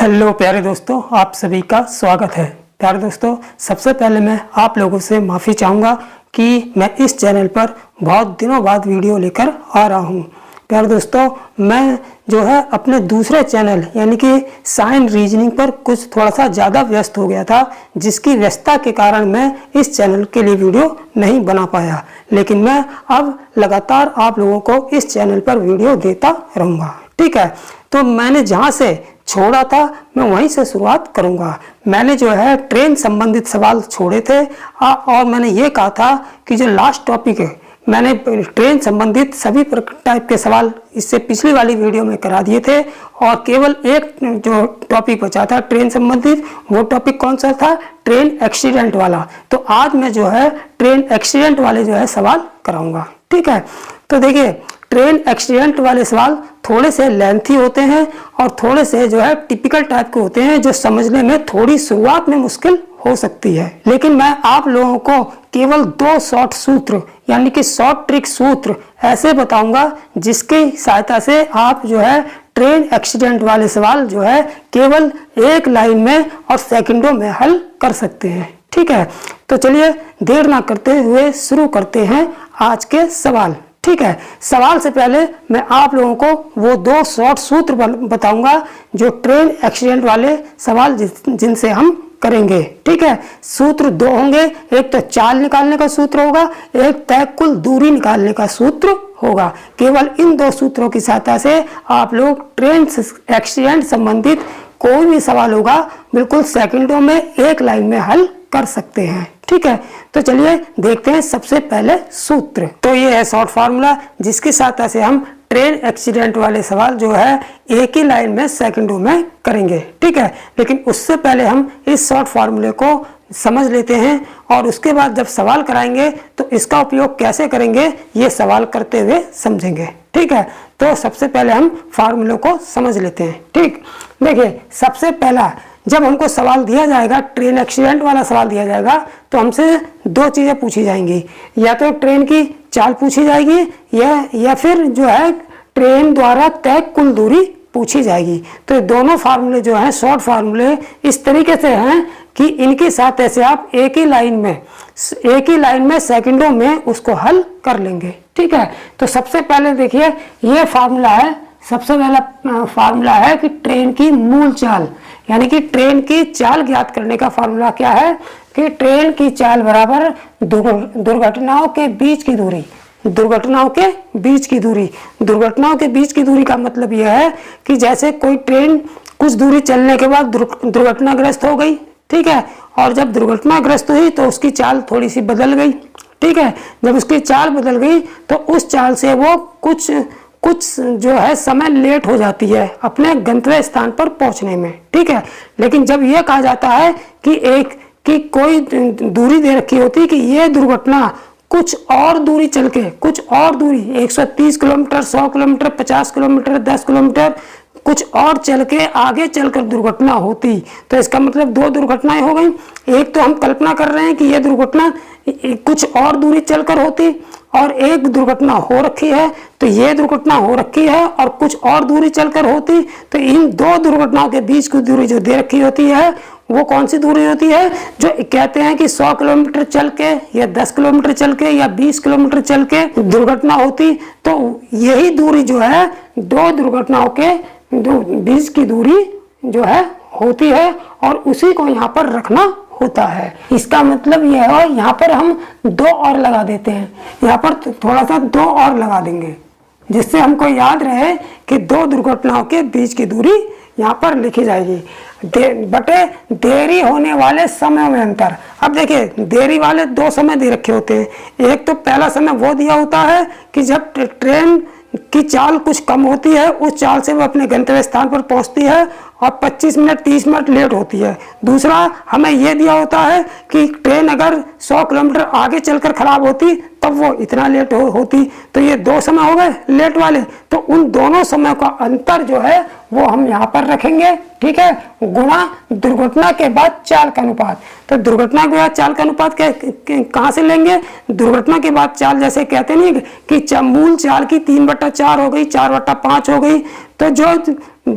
Hello प्यारे दोस्तों, आप सभी का स्वागत है। प्यारे दोस्तों, सबसे पहले मैं आप लोगों से माफ़ी चाहूँगा कि मैं इस चैनल पर बहुत दिनों बाद वीडियो लेकर आ रहा हूँ। प्यारे दोस्तों, मैं जो है अपने दूसरे चैनल यानी कि साइन रीजनिंग पर कुछ थोड़ा सा ज़्यादा व्यस्त हो गया था, जिसकी व्यस्तता के कारण मैं इस चैनल के लिए वीडियो नहीं बना पाया। लेकिन मैं अब लगातार आप लोगों को इस चैनल पर वीडियो देता रहूँगा। ठीक है, तो मैंने जहाँ से छोड़ा था मैं वहीं से शुरुआत करूंगा। मैंने जो है ट्रेन संबंधित सवाल छोड़े थे और मैंने ये कहा था कि जो लास्ट टॉपिक है, मैंने ट्रेन संबंधित सभी टाइप के सवाल इससे पिछली वाली वीडियो में करा दिए थे और केवल एक जो टॉपिक बचा था ट्रेन संबंधित, वो टॉपिक कौन सा था? ट्रेन एक्सीडेंट वाला। तो आज मैं जो है ट्रेन एक्सीडेंट वाले जो है सवाल कराऊंगा। ठीक है, तो देखिए ट्रेन एक्सीडेंट वाले सवाल थोड़े से लेंथी होते हैं और थोड़े से जो है टिपिकल टाइप के होते हैं, जो समझने में थोड़ी शुरुआत में मुश्किल हो सकती है। लेकिन मैं आप लोगों को केवल 2 शॉर्ट सूत्र यानी कि शॉर्ट ट्रिक सूत्र ऐसे बताऊंगा जिसकी सहायता से आप जो है ट्रेन एक्सीडेंट वाले सवाल जो है केवल एक लाइन में और सेकंडों में हल कर सकते हैं। ठीक है, तो चलिए देर ना करते हुए शुरू करते हैं आज के सवाल। ठीक है, सवाल से पहले मैं आप लोगों को वो 2 शॉर्ट सूत्र बताऊंगा जो ट्रेन एक्सीडेंट वाले सवाल जिनसे हम करेंगे। ठीक है, सूत्र 2 होंगे। एक तो चाल निकालने का सूत्र होगा, एक तय कुल दूरी निकालने का सूत्र होगा। केवल इन 2 सूत्रों की सहायता से आप लोग ट्रेन एक्सीडेंट संबंधित कोई भी सवाल होगा बिल्कुल सेकंडों में एक लाइन में हल कर सकते हैं। ठीक है, तो चलिए देखते हैं सबसे पहले सूत्र। तो ये है शॉर्ट फार्मूला जिसकी सहायता से हम ट्रेन एक्सीडेंट वाले सवाल जो है एक ही लाइन में सेकंडों में करेंगे। ठीक है, लेकिन उससे पहले हम इस शॉर्ट फार्मूले को समझ लेते हैं और उसके बाद जब सवाल कराएंगे तो इसका उपयोग कैसे करेंगे ये सवाल करते हुए समझेंगे। ठीक है, तो सबसे पहले हम फार्मूले को समझ लेते हैं। ठीक, देखिए सबसे पहला जब हमको सवाल दिया जाएगा, ट्रेन एक्सीडेंट वाला सवाल दिया जाएगा, तो हमसे 2 चीज़ें पूछी जाएंगी। या तो ट्रेन की चाल पूछी जाएगी या फिर जो है ट्रेन द्वारा तय कुल दूरी पूछी जाएगी। तो ये दोनों फार्मूले जो हैं शॉर्ट फार्मूले इस तरीके से हैं कि इनकी सहायता से आप एक ही लाइन में सेकंडों में उसको हल कर लेंगे। ठीक है, तो सबसे पहले देखिए ये फार्मूला है। सबसे पहला फार्मूला है कि ट्रेन की मूल चाल यानी कि ट्रेन की चाल ज्ञात करने का फार्मूला क्या है कि ट्रेन की चाल बराबर दुर्घटनाओं के बीच की दूरी। दुर्घटनाओं के बीच की दूरी का मतलब यह है कि जैसे कोई ट्रेन कुछ दूरी चलने के बाद दुर्घटनाग्रस्त हो गई। ठीक है, और जब दुर्घटनाग्रस्त हुई तो उसकी चाल थोड़ी सी बदल गई। ठीक है, जब उसकी चाल बदल गई तो उस चाल से वो कुछ जो है समय लेट हो जाती है अपने गंतव्य स्थान पर पहुंचने में। ठीक है, लेकिन जब यह कहा जाता है कि कोई दूरी दे रखी होती है कि यह दुर्घटना कुछ और दूरी 130 किलोमीटर, 100 किलोमीटर, 50 किलोमीटर, 10 किलोमीटर कुछ और चल के आगे चलकर दुर्घटना होती, तो इसका मतलब 2 दुर्घटनाएं हो गई। एक तो हम कल्पना कर रहे हैं कि यह दुर्घटना कुछ और दूरी चलकर होती और एक दुर्घटना हो रखी है, तो ये दुर्घटना हो रखी है और कुछ और दूरी चलकर होती, तो इन 2 दुर्घटनाओं के बीच की दूरी जो दे रखी होती है वो कौन सी दूरी होती है? जो कहते हैं कि 100 किलोमीटर चल के या 10 किलोमीटर चल के या 20 किलोमीटर चल के दुर्घटना होती, तो यही दूरी जो है 2 दुर्घटनाओं के बीच की दूरी जो है होती है और उसी को यहाँ पर रखना होता है। इसका मतलब यह है यहाँ पर हम 2 और लगा देते हैं, यहाँ पर थोड़ा सा 2 और लगा देंगे जिससे हमको याद रहे कि 2 दुर्घटनाओं के बीच की दूरी यहाँ पर लिखी जाएगी। बटे देरी होने वाले समय में अंतर। अब देखिए देरी वाले 2 समय दे रखे होते हैं। एक तो पहला समय वो दिया होता है कि जब ट्रेन की चाल कुछ कम होती है, उस चाल से वो अपने गंतव्य स्थान पर पहुंचती है और 25 मिनट 30 मिनट लेट होती है। दूसरा हमें यह दिया होता है कि ट्रेन अगर 100 किलोमीटर आगे चलकर खराब होती तब वो इतना लेट होती। तो ये 2 समय हो गए लेट वाले, तो उन दोनों समय का अंतर जो है वो हम यहाँ पर रखेंगे। ठीक है, गुणा दुर्घटना के बाद चाल का अनुपात। तो दुर्घटना के बाद चाल का अनुपात कहाँ से लेंगे? दुर्घटना के बाद चाल जैसे कहते नहीं कि मूल चाल की 3/4 हो गई, 4/5 हो गई, तो जो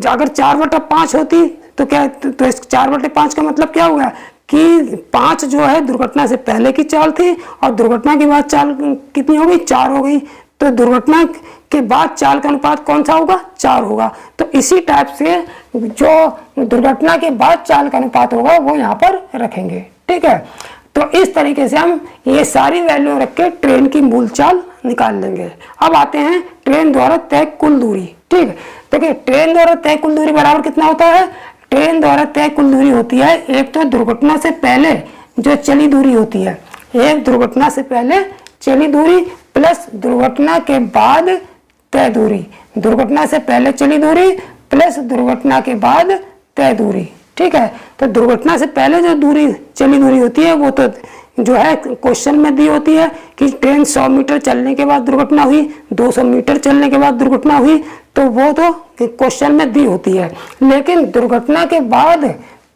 अगर 4/5 होती तो क्या, तो इस 4/5 का मतलब क्या होगा कि 5 जो है दुर्घटना से पहले की चाल थी और दुर्घटना के बाद चाल कितनी हो गई, 4 हो गई। तो दुर्घटना के बाद चाल का अनुपात कौन सा होगा, 4 होगा। तो इसी टाइप से जो दुर्घटना के बाद चाल का अनुपात होगा वो यहाँ पर रखेंगे। ठीक है, तो इस तरीके से हम ये सारी वैल्यू रख के ट्रेन की मूल चाल निकाल लेंगे। अब आते हैं ट्रेन द्वारा तय कुल दूरी। ठीक है, देखिए ट्रेन द्वारा तय कुल दूरी बराबर कितना होता है, ट्रेन द्वारा तय कुल दूरी होती है, एक तो दुर्घटना से पहले जो चली दूरी होती है, एक दुर्घटना से पहले चली दूरी प्लस दुर्घटना के बाद तय दूरी, दुर्घटना से पहले चली दूरी प्लस दुर्घटना के बाद तय दूरी। ठीक है, तो दुर्घटना से पहले जो दूरी चली दूरी होती है वो तो जो है क्वेश्चन में दी होती है कि ट्रेन 100 मीटर चलने के बाद दुर्घटना हुई, 200 मीटर चलने के बाद दुर्घटना हुई, तो वो तो क्वेश्चन में दी होती है। लेकिन दुर्घटना के बाद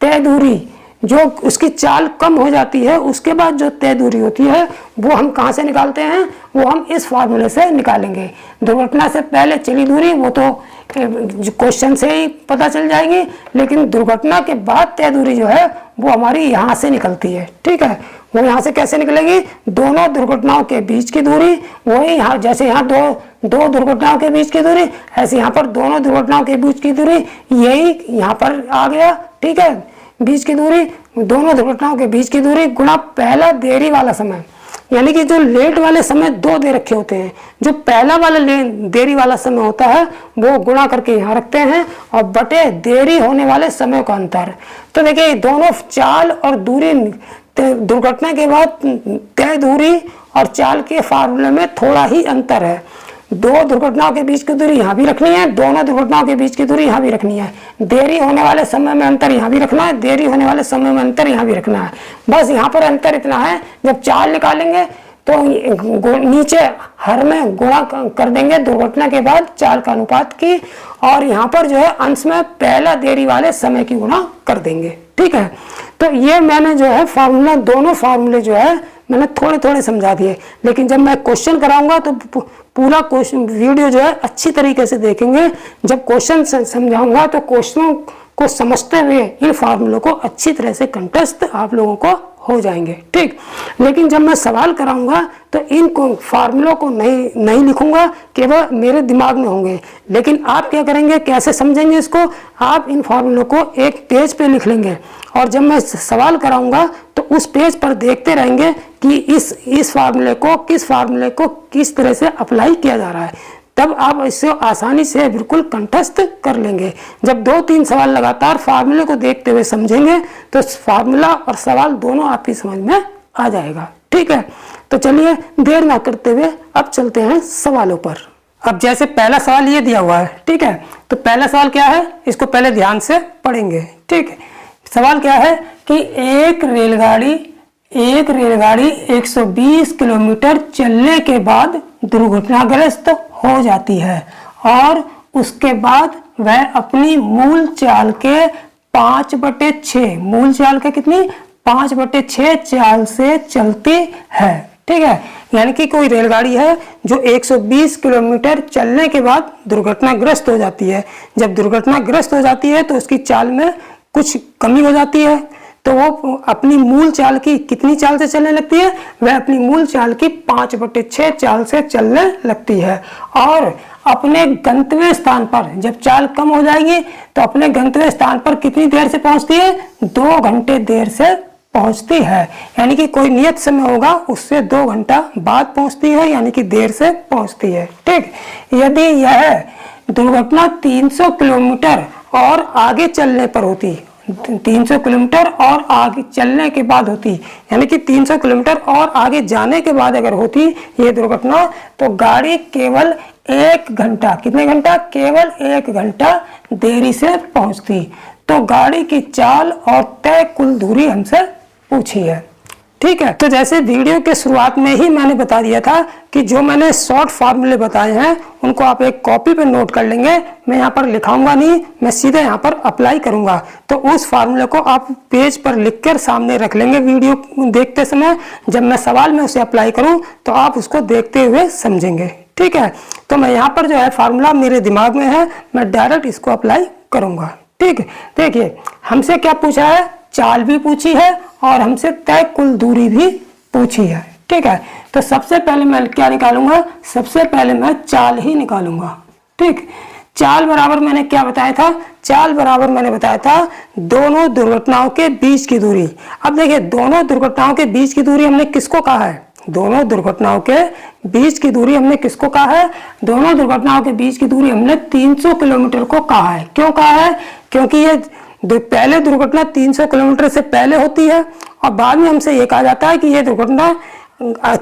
तय दूरी जो उसकी चाल कम हो जाती है, उसके बाद जो तय दूरी होती है वो हम कहाँ से निकालते हैं, वो हम इस फार्मूले से निकालेंगे। दुर्घटना से पहले चली दूरी वो तो क्वेश्चन से ही पता चल जाएगी, लेकिन दुर्घटना के बाद तय दूरी जो है वो हमारी यहाँ से निकलती है। ठीक है, वो यहाँ से कैसे निकलेगी, दोनों दुर्घटनाओं के बीच की दूरी, वही यहाँ जैसे यहाँ दो दुर्घटनाओं के बीच की दूरी, ऐसे यहाँ पर दोनों दुर्घटनाओं के बीच की दूरी, यही यहाँ पर आ गया। ठीक है, बीच की दूरी, दोनों दुर्घटनाओं के बीच की दूरी गुणा पहला देरी वाला समय, यानी कि जो लेट वाले समय 2 दे रखे होते हैं, जो पहला वाला देरी वाला समय होता है वो गुणा करके यहाँ रखते हैं और बटे देरी होने वाले समय का अंतर। तो देखिए दोनों चाल और दूरी, दुर्घटना के बाद तय दूरी और चाल के फार्मूले में थोड़ा ही अंतर है। 2 दुर्घटनाओं के बीच की दूरी यहाँ भी रखनी है, दोनों दुर्घटनाओं के बीच की दूरी यहाँ भी रखनी है, देरी होने वाले समय में अंतर यहाँ भी रखना है, देरी होने वाले समय में अंतर यहाँ भी रखना है। बस यहाँ पर अंतर इतना है, जब चाल निकालेंगे तो नीचे हर में गुणा कर देंगे दुर्घटना के बाद चाल का अनुपात की, और यहाँ पर जो है अंश में पहला देरी वाले समय की गुणा कर देंगे। ठीक है, तो ये मैंने जो है फार्मूला, दोनों फार्मूले जो है मैंने थोड़े थोड़े समझा दिए, लेकिन जब मैं क्वेश्चन कराऊंगा तो पूरा क्वेश्चन वीडियो जो है अच्छी तरीके से देखेंगे। जब क्वेश्चन समझाऊंगा तो क्वेश्चनों को समझते हुए इन फार्मूलों को अच्छी तरह से कंठस्थ आप लोगों को हो जाएंगे। ठीक, लेकिन जब मैं सवाल कराऊंगा तो इन फार्मूलों को नहीं लिखूंगा, केवल मेरे दिमाग में होंगे। लेकिन आप क्या करेंगे, कैसे समझेंगे इसको, आप इन फार्मूलों को एक पेज पे लिख लेंगे और जब मैं सवाल कराऊंगा तो उस पेज पर देखते रहेंगे कि इस फार्मूले को किस तरह से अप्लाई किया जा रहा है। तब आप इससे आसानी से बिल्कुल कंठस्थ कर लेंगे। जब 2-3 सवाल लगातार फार्मूले को देखते हुए समझेंगे तो फार्मूला और सवाल दोनों आपकी समझ में आ जाएगा। ठीक है, तो चलिए देर ना करते हुए अब चलते हैं सवालों पर। अब जैसे पहला सवाल ये दिया हुआ है, ठीक है, तो पहला सवाल क्या है, इसको पहले ध्यान से पढ़ेंगे। ठीक है, सवाल क्या है कि एक रेलगाड़ी 120 किलोमीटर चलने के बाद दुर्घटनाग्रस्त हो जाती है और उसके बाद वह अपनी मूल चाल के 5/6, मूल चाल के कितनी, 5/6 चाल से चलती है। ठीक है, यानी कि कोई रेलगाड़ी है जो 120 किलोमीटर चलने के बाद दुर्घटनाग्रस्त हो जाती है। जब दुर्घटनाग्रस्त हो जाती है तो उसकी चाल में कुछ कमी हो जाती है, तो वो अपनी मूल चाल की कितनी चाल से चलने लगती है, वह अपनी मूल चाल की 5/6 चाल से चलने लगती है और अपने गंतव्य स्थान पर जब चाल कम हो जाएगी तो अपने गंतव्य स्थान पर कितनी देर से पहुंचती है, 2 घंटे देर से पहुंचती है। यानी कि कोई नियत समय होगा उससे 2 घंटा बाद पहुंचती है, यानी कि देर से पहुंचती है। ठीक, यदि यह दुर्घटना 300 किलोमीटर और आगे चलने पर होती, 300 किलोमीटर और आगे चलने के बाद होती, यानी कि 300 किलोमीटर और आगे जाने के बाद अगर होती ये दुर्घटना, तो गाड़ी केवल 1 घंटा, कितने घंटा, केवल 1 घंटा देरी से पहुंचती। तो गाड़ी की चाल और तय कुल दूरी हमसे पूछी है। ठीक है, तो जैसे वीडियो के शुरुआत में ही मैंने बता दिया था कि जो मैंने शॉर्ट फार्मूले बताए हैं उनको आप एक कॉपी पे नोट कर लेंगे। मैं यहाँ पर लिखाऊंगा नहीं, मैं सीधे यहाँ पर अप्लाई करूंगा। तो उस फार्मूले को आप पेज पर लिखकर सामने रख लेंगे वीडियो देखते समय। जब मैं सवाल में उसे अप्लाई करूँ तो आप उसको देखते हुए समझेंगे। ठीक है, तो मैं यहाँ पर जो है फार्मूला मेरे दिमाग में है, मैं डायरेक्ट इसको अप्लाई करूँगा। ठीक, देखिए हमसे क्या पूछा है, चाल भी पूछी है और हमसे तय कुल दूरी भी पूछी है। ठीक है, तो सबसे पहले मैं क्या निकालूंगा, सबसे पहले मैं चाल ही निकालूंगा। ठीक, चाल बराबर मैंने क्या बताया था, चाल बराबर मैंने बताया था दोनों दुर्घटनाओं के बीच की दूरी। अब देखिए दोनों दुर्घटनाओं के बीच की दूरी हमने किसको कहा है, दोनों दुर्घटनाओं के बीच की दूरी हमने किसको कहा है, दोनों दुर्घटनाओं के बीच की दूरी हमने 300 किलोमीटर को कहा है। क्यों कहा है, क्योंकि ये पहले दुर्घटना 300 किलोमीटर से पहले होती है और बाद में हमसे ये कहा जाता है कि ये दुर्घटना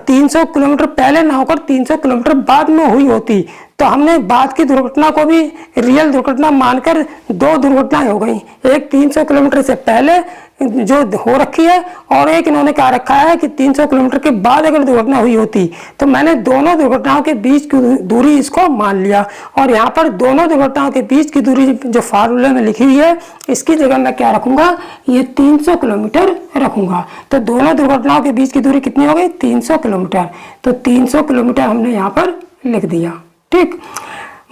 300 किलोमीटर पहले ना होकर 300 किलोमीटर बाद में हुई होती। तो हमने बाद की दुर्घटना को भी रियल दुर्घटना मानकर दो दुर्घटनाएं हो गई, एक 300 किलोमीटर से पहले जो हो रखी है और एक इन्होंने कहा रखा है कि 300 किलोमीटर के बाद अगर दुर्घटना हुई होती। तो मैंने दोनों दुर्घटनाओं के बीच की दूरी इसको मान लिया और यहाँ पर दोनों दुर्घटनाओं के बीच की दूरी जो फार्मूले में लिखी हुई है इसकी जगह मैं क्या रखूंगा, ये 300 किलोमीटर रखूंगा। तो दोनों दुर्घटनाओं के बीच की दूरी कितनी हो गई, 300 किलोमीटर। तो 300 किलोमीटर हमने यहाँ पर लिख दिया। ठीक,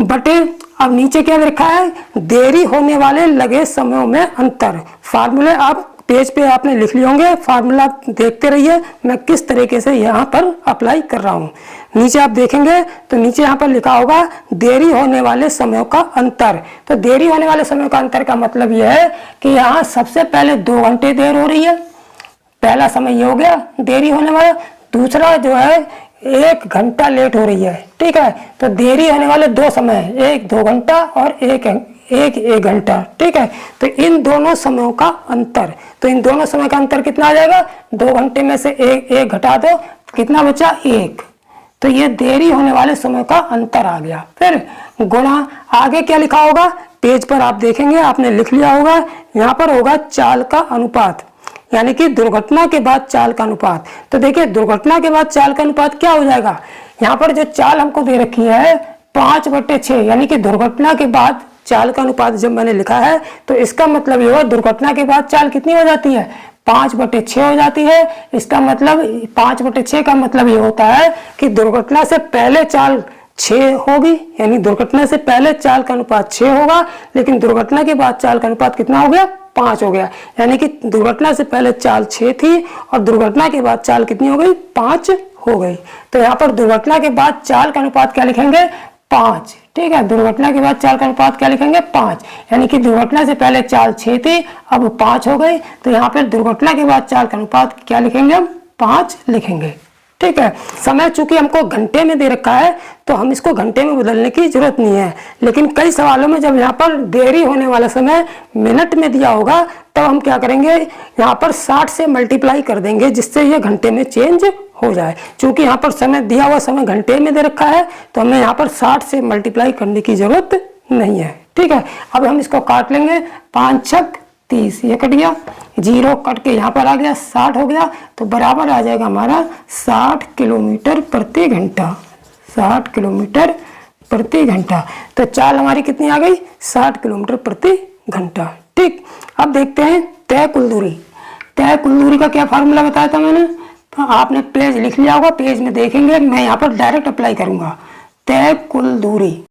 बटे अब नीचे क्या लिखा है, देरी होने वाले लगे समयों में अंतर। फार्मूले आप पेज पे आपने लिख लिए होंगे, फार्मूला देखते रहिए मैं किस तरीके से यहाँ पर अप्लाई कर रहा हूँ। नीचे आप देखेंगे तो नीचे यहाँ पर लिखा होगा देरी होने वाले समयों का अंतर। तो देरी होने वाले समय का अंतर का मतलब यह है कि यहाँ सबसे पहले 2 घंटे देर हो रही है, पहला समय ये हो गया देरी होने वाला। दूसरा जो है 1 घंटा लेट हो रही है। ठीक है, तो देरी होने वाले 2 समय है, एक 2 घंटा और एक घंटा। ठीक है, तो इन दोनों समयों का अंतर, तो इन दोनों समय का अंतर कितना आ जाएगा, 2 घंटे में से एक घटा दो, कितना बचा 1। तो ये देरी होने वाले समय का अंतर आ गया। फिर गुणा, आगे क्या लिखा होगा, पेज पर आप देखेंगे आपने लिख लिया होगा, यहाँ पर होगा चाल का अनुपात, यानी कि दुर्घटना के बाद चाल का अनुपात। तो देखिए दुर्घटना के बाद चाल का अनुपात क्या हो जाएगा, यहाँ पर जो चाल हमको दे रखी है 5/6, यानी कि दुर्घटना के बाद चाल का अनुपात जब मैंने लिखा है तो इसका मतलब ये हुआ दुर्घटना के बाद चाल कितनी हो जाती है, 5/6 हो जाती है। इसका मतलब 5/6 का मतलब ये होता है कि दुर्घटना से पहले चाल 6 होगी, यानी दुर्घटना से पहले चाल का अनुपात 6 होगा, लेकिन दुर्घटना के बाद चाल का अनुपात कितना हो गया, 5 हो गया। यानी कि दुर्घटना से पहले चाल 6 थी और दुर्घटना के बाद चाल कितनी हो गई, 5 हो गई। तो यहाँ पर दुर्घटना के बाद चाल का अनुपात क्या लिखेंगे, 5। ठीक है, दुर्घटना के बाद चाल का अनुपात क्या लिखेंगे, 5। यानी कि दुर्घटना से पहले चाल 6 थी, अब 5 हो गई। तो यहाँ पर दुर्घटना के बाद चाल का अनुपात क्या लिखेंगे, हम 5 लिखेंगे। ठीक है, समय चूंकि हमको घंटे में दे रखा है तो हम इसको घंटे में बदलने की जरूरत नहीं है, लेकिन कई सवालों में जब यहाँ पर देरी होने वाला समय मिनट में दिया होगा तब हम क्या करेंगे, यहाँ पर 60 से मल्टीप्लाई कर देंगे जिससे ये घंटे में चेंज हो जाए। चूंकि यहाँ पर समय दिया हुआ समय घंटे में दे रखा है तो हमें यहाँ पर 60 से मल्टीप्लाई करने की जरूरत नहीं है। ठीक है, अब हम इसको काट लेंगे, 5 छक 30, ये कट गया, 0 कट के यहाँ पर आ गया, 60 हो गया। तो बराबर आ जाएगा हमारा 60 किलोमीटर प्रति घंटा, 60 किलोमीटर प्रति घंटा। तो चाल हमारी कितनी आ गई, 60 किलोमीटर प्रति घंटा। ठीक, अब देखते हैं तय कुल दूरी। तय कुल दूरी का क्या फार्मूला बताया था मैंने, तो आपने पेज लिख लिया होगा, पेज में देखेंगे, मैं यहाँ पर डायरेक्ट अप्लाई करूंगा। तय कुल दूरी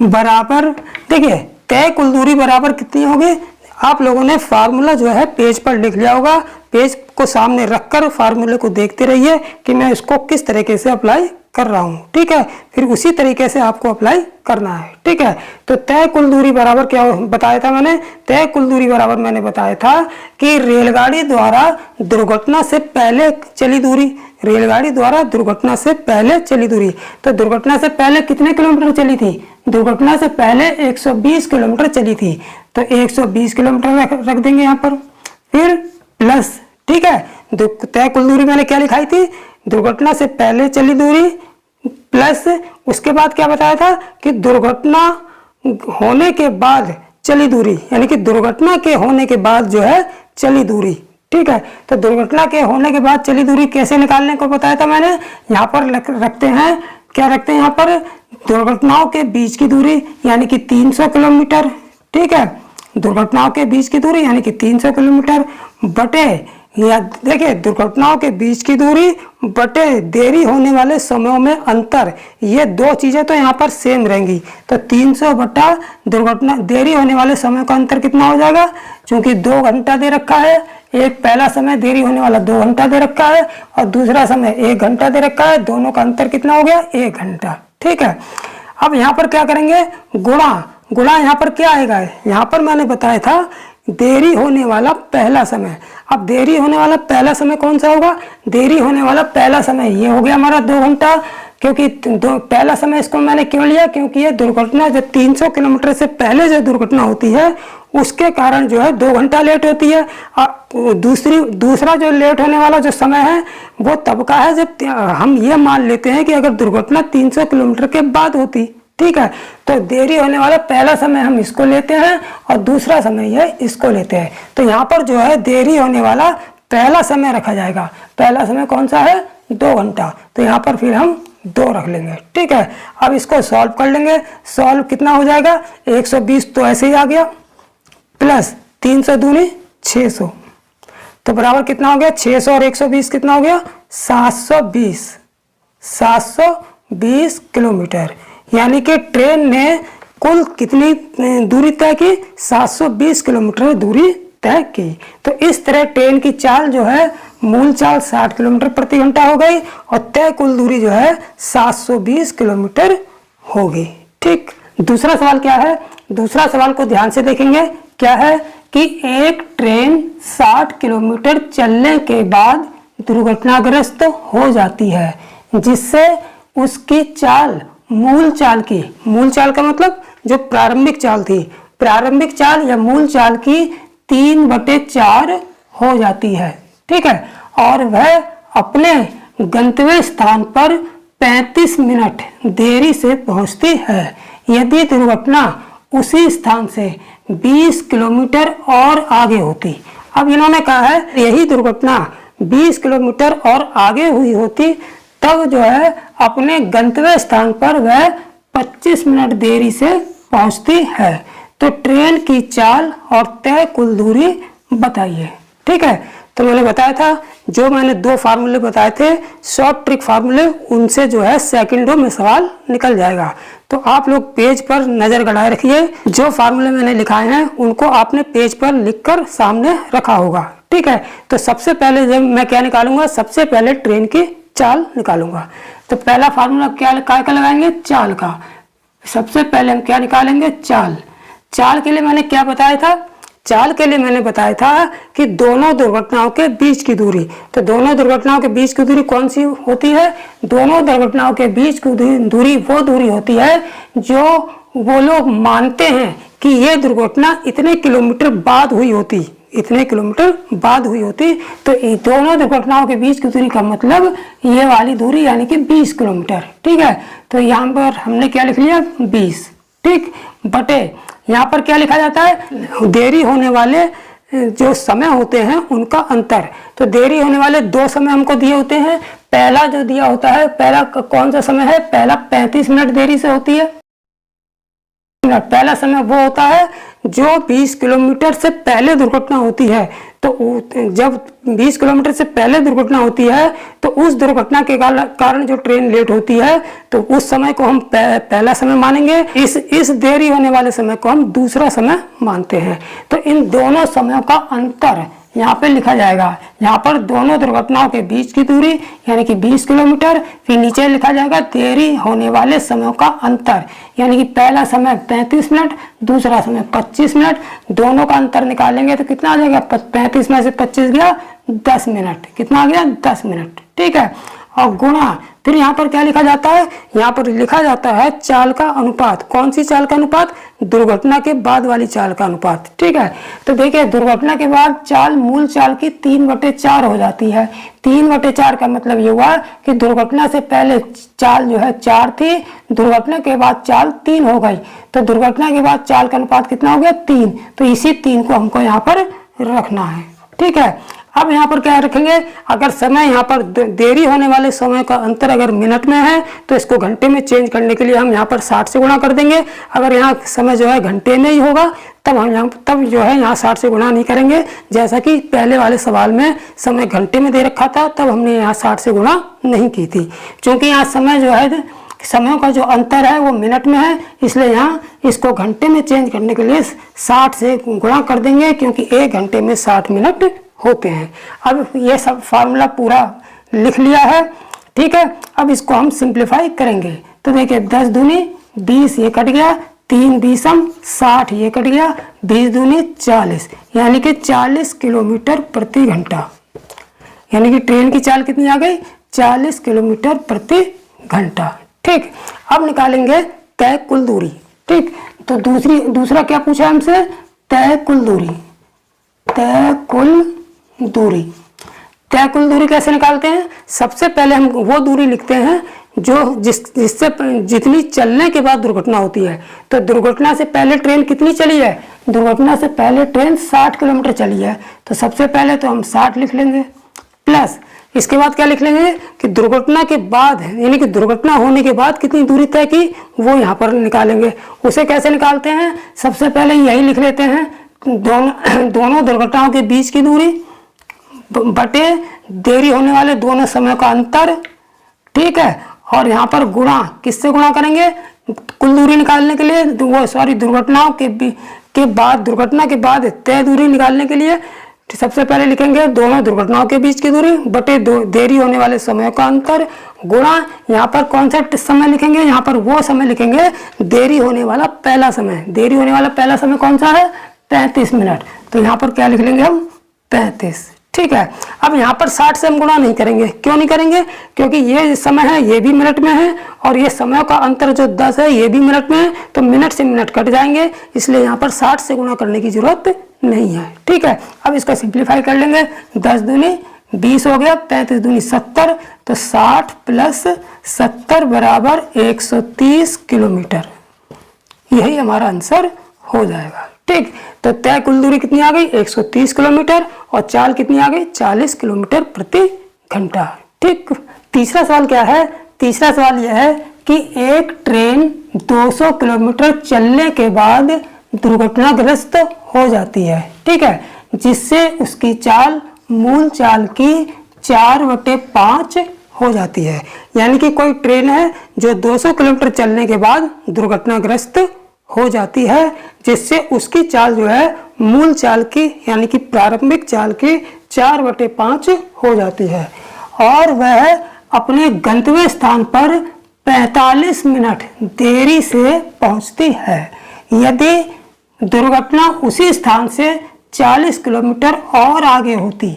बराबर, देखिए तय कुल दूरी बराबर कितनी होगी, आप लोगों ने फार्मूला जो है पेज पर लिख लिया होगा, पेज को सामने रखकर फार्मूले को देखते रहिए कि मैं इसको किस तरीके से अप्लाई कर रहा हूँ। ठीक है, फिर उसी तरीके से आपको अप्लाई करना है। ठीक है, तो तय कुल दूरी बराबर क्या बताया था मैंने, तय कुल दूरी बराबर मैंने बताया था कि रेलगाड़ी द्वारा दुर्घटना से पहले चली दूरी, रेलगाड़ी द्वारा दुर्घटना से पहले चली दूरी। तो दुर्घटना से पहले कितने किलोमीटर चली थी, दुर्घटना से पहले 120 किलोमीटर चली थी, तो 120 किलोमीटर रख देंगे यहाँ पर, फिर प्लस। ठीक है, तय कुल दूरी मैंने क्या लिखाई थी, दुर्घटना से पहले चली दूरी प्लस उसके बाद क्या बताया था कि दुर्घटना होने के बाद चली दूरी, यानी कि दुर्घटना के होने के बाद जो है चली दूरी। ठीक है, तो दुर्घटना के होने के बाद चली दूरी कैसे निकालने को बताया था मैंने, यहाँ पर रखते हैं, क्या रखते हैं यहाँ पर, दुर्घटनाओं के बीच की दूरी यानी कि 300 किलोमीटर। ठीक है, दुर्घटनाओं के बीच की दूरी यानी कि 300 किलोमीटर बटे या देखिए दुर्घटनाओं के बीच की दूरी बटे देरी होने वाले समयों में अंतर, ये दो चीजें तो यहाँ पर सेम रहेंगी। तो 300 बटा दुर्घटना देरी होने वाले समय का अंतर कितना हो जाएगा, क्योंकि 2 घंटा दे रखा है, एक पहला समय देरी होने वाला 2 घंटा दे रखा है और दूसरा समय 1 घंटा दे रखा है, दोनों का अंतर कितना हो गया 1 घंटा। ठीक है, अब यहाँ पर क्या करेंगे, गुणा यहाँ पर क्या आएगा, यहाँ पर मैंने बताया था देरी होने वाला पहला समय। अब देरी होने वाला पहला समय कौन सा होगा, देरी होने वाला पहला समय ये हो गया हमारा 2 घंटा, क्योंकि पहला समय इसको मैंने क्यों लिया, क्योंकि ये दुर्घटना जो 300 किलोमीटर से पहले जो दुर्घटना होती है उसके कारण जो है 2 घंटा लेट होती है। और दूसरा जो लेट होने वाला जो समय है वो तब का है जब हम ये मान लेते हैं कि अगर दुर्घटना 300 किलोमीटर के बाद होती। ठीक है, तो देरी होने वाला पहला समय हम इसको लेते हैं और दूसरा समय ये इसको लेते हैं। तो यहाँ पर जो है देरी होने वाला पहला समय रखा जाएगा। पहला समय कौन सा है, 2 घंटा, तो यहाँ पर फिर हम 2 रख लेंगे। ठीक है, अब इसको सॉल्व कर लेंगे। सॉल्व कितना हो जाएगा, 120 तो ऐसे ही आ गया, प्लस 300 दूनी 600, तो बराबर कितना हो गया 600 और 120 कितना हो गया 720 किलोमीटर। यानी कि ट्रेन ने कुल कितनी दूरी तय की, 720 किलोमीटर दूरी तय की। तो इस तरह ट्रेन की चाल जो है मूल चाल 60 किलोमीटर प्रति घंटा हो गई और तय कुल दूरी जो है 720 किलोमीटर होगी। ठीक, दूसरा सवाल क्या है, दूसरा सवाल को ध्यान से देखेंगे। क्या है कि एक ट्रेन 60 किलोमीटर चलने के बाद दुर्घटनाग्रस्त हो जाती है, जिससे उसकी चाल मूल चाल का मतलब जो प्रारंभिक चाल थी, प्रारंभिक चाल या मूल चाल की 3/4 हो जाती है। ठीक है, और वह अपने गंतव्य स्थान पर 35 मिनट देरी से पहुंचती है यदि दुर्घटना उसी स्थान से 20 किलोमीटर और आगे होती। अब इन्होंने कहा है यही दुर्घटना 20 किलोमीटर और आगे हुई होती तब जो है अपने गंतव्य स्थान पर वह 25 मिनट देरी से पहुंचती है। तो ट्रेन की चाल और तय कुल दूरी बताइए। ठीक है, तो मैंने बताया था, जो मैंने 2 फार्मूले बताए थे शॉर्ट ट्रिक फार्मूले, उनसे जो है सेकंडों में सवाल निकल जाएगा। तो आप लोग पेज पर नजर गड़ाए रखिए, जो फार्मूले मैंने लिखाए हैं उनको आपने पेज पर लिखकर सामने रखा होगा। ठीक है, तो सबसे पहले जब मैं क्या निकालूंगा, सबसे पहले ट्रेन की चाल निकालूंगा। तो पहला फार्मूला क्या का लगाएंगे, चाल का। सबसे पहले हम क्या निकालेंगे, चाल। चाल के लिए मैंने क्या बताया था, चाल के लिए मैंने बताया था कि दोनों दुर्घटनाओं के बीच की दूरी। तो दोनों दुर्घटनाओं के बीच की दूरी कौन सी होती है, दोनों दुर्घटनाओं के बीच की दूरी वो दूरी होती है जो वो लोग मानते हैं कि ये दुर्घटना इतने किलोमीटर बाद हुई होती, इतने किलोमीटर बाद हुई होती। तो दोनों दुर्घटनाओं के बीच की दूरी का मतलब ये वाली दूरी यानी कि 20 किलोमीटर। ठीक है, तो यहाँ पर हमने क्या लिख लिया 20। ठीक, बटे यहाँ पर क्या लिखा जाता है, देरी होने वाले जो समय होते हैं उनका अंतर। तो देरी होने वाले 2 समय हमको दिए होते हैं। पहला जो दिया होता है, पहला कौन सा समय है, पहला 35 मिनट देरी से होती है। पहला समय वो होता है जो 20 किलोमीटर से पहले दुर्घटना होती है। तो जब 20 किलोमीटर से पहले दुर्घटना होती है तो उस दुर्घटना के कारण जो ट्रेन लेट होती है तो उस समय को हम पहला समय मानेंगे, इस देरी होने वाले समय को हम दूसरा समय मानते हैं। तो इन दोनों समयों का अंतर यहाँ पे लिखा जाएगा। यहाँ पर दोनों दुर्घटनाओं के बीच की दूरी यानी कि 20 किलोमीटर, फिर नीचे लिखा जाएगा देरी होने वाले समयों का अंतर, यानी कि पहला समय 35 मिनट, दूसरा समय 25 मिनट। दोनों का अंतर निकालेंगे तो कितना आ जाएगा, 35 में से 25 गया 10 मिनट। कितना आ गया 10 मिनट। ठीक है, और गुणा, फिर यहाँ पर क्या लिखा जाता है, यहाँ पर लिखा जाता है चाल का अनुपात। कौन सी चाल का अनुपात, दुर्घटना के बाद वाली चाल का अनुपात। ठीक है, तो देखिए दुर्घटना के बाद चाल मूल चाल की 3/4 हो जाती है। 3/4 का मतलब ये हुआ कि दुर्घटना से पहले चाल जो है 4 थी, दुर्घटना के बाद चाल 3 हो गई। तो दुर्घटना के बाद चाल का अनुपात कितना हो गया 3। तो इसी 3 को हमको यहाँ पर रखना है। ठीक है, अब यहाँ पर क्या रखेंगे, अगर समय यहाँ पर देरी होने वाले समय का अंतर अगर मिनट में है तो इसको घंटे में चेंज करने के लिए हम यहाँ पर 60 से गुणा कर देंगे। अगर यहाँ समय जो है घंटे में ही होगा तब हम यहाँ 60 से गुणा नहीं करेंगे, जैसा कि पहले वाले सवाल में समय घंटे में दे रखा था तब हमने यहाँ 60 से गुणा नहीं की थी। क्योंकि यहाँ समय का जो अंतर है वो मिनट में है, इसलिए यहाँ इसको घंटे में चेंज करने के लिए 60 से गुणा कर देंगे, क्योंकि 1 घंटे में 60 मिनट होते हैं। अब ये सब फार्मूला पूरा लिख लिया है, ठीक है। अब इसको हम सिंप्लीफाई करेंगे तो देखिए 10 दूनी 20 ये कट गया, 3 20 60 ये कट गया, 20 दूनी 40 यानी कि 40 किलोमीटर प्रति घंटा, यानी कि ट्रेन की चाल कितनी आ गई, 40 किलोमीटर प्रति घंटा, ठीक। अब निकालेंगे तय कुल दूरी, ठीक। तो दूसरा क्या पूछा हमसे, तय कुल दूरी। तय कुल दूरी कैसे निकालते हैं, सबसे पहले हम वो दूरी लिखते हैं जो जिससे जितनी चलने के बाद दुर्घटना होती है। तो दुर्घटना से पहले ट्रेन कितनी चली है, दुर्घटना से पहले ट्रेन 60 किलोमीटर चली है, तो सबसे पहले तो हम 60 लिख लेंगे, प्लस इसके बाद क्या लिख लेंगे कि दुर्घटना के बाद यानी कि दुर्घटना होने के बाद कितनी दूरी तय की वो यहाँ पर निकालेंगे। उसे कैसे निकालते हैं, सबसे पहले यही लिख लेते हैं दोनों दुर्घटनाओं के बीच की दूरी बटे देरी होने वाले दोनों समय का अंतर, ठीक है। और यहाँ पर गुणा किससे गुणा करेंगे, कुल दूरी निकालने के लिए दुर्घटनाओं के बाद दुर्घटना के बाद तय दूरी निकालने के लिए सबसे पहले लिखेंगे दोनों दुर्घटनाओं के बीच की दूरी बटे देरी होने वाले समय का अंतर, गुणा यहाँ पर कौन सा समय लिखेंगे, यहाँ पर वो समय लिखेंगे देरी होने वाला पहला समय। देरी होने वाला पहला समय कौन सा है, 35 मिनट, तो यहाँ पर क्या लिख लेंगे हम 35, ठीक है। अब यहाँ पर 60 से हम गुणा नहीं करेंगे, क्यों नहीं करेंगे, क्योंकि ये समय है ये भी मिनट में है और ये समय का अंतर जो 10 है ये भी मिनट में है, तो मिनट से मिनट कट जाएंगे, इसलिए यहाँ पर 60 से गुणा करने की जरूरत नहीं है, ठीक है। अब इसको सिंप्लीफाई कर लेंगे, 10 दूनी 20 हो गया, 35 दूनी 70, तो 60 प्लस 70 बराबर 130 किलोमीटर, यही हमारा आंसर हो जाएगा, ठीक। तो तय कुल दूरी कितनी आ गई, 130 किलोमीटर, और चाल कितनी आ गई, 40 किलोमीटर प्रति घंटा, ठीक। तीसरा सवाल क्या है, तीसरा सवाल यह है कि एक ट्रेन 200 किलोमीटर चलने के बाद दुर्घटनाग्रस्त हो जाती है, ठीक है, जिससे उसकी चाल मूल चाल की 4/5 हो जाती है। यानी कि कोई ट्रेन है जो 200 किलोमीटर चलने के बाद दुर्घटनाग्रस्त हो जाती है, जिससे उसकी चाल जो है मूल चाल की यानी कि प्रारंभिक चाल की 4/5 हो जाती है, और वह अपने गंतव्य स्थान पर 45 मिनट देरी से पहुंचती है। यदि दुर्घटना उसी स्थान से 40 किलोमीटर और आगे होती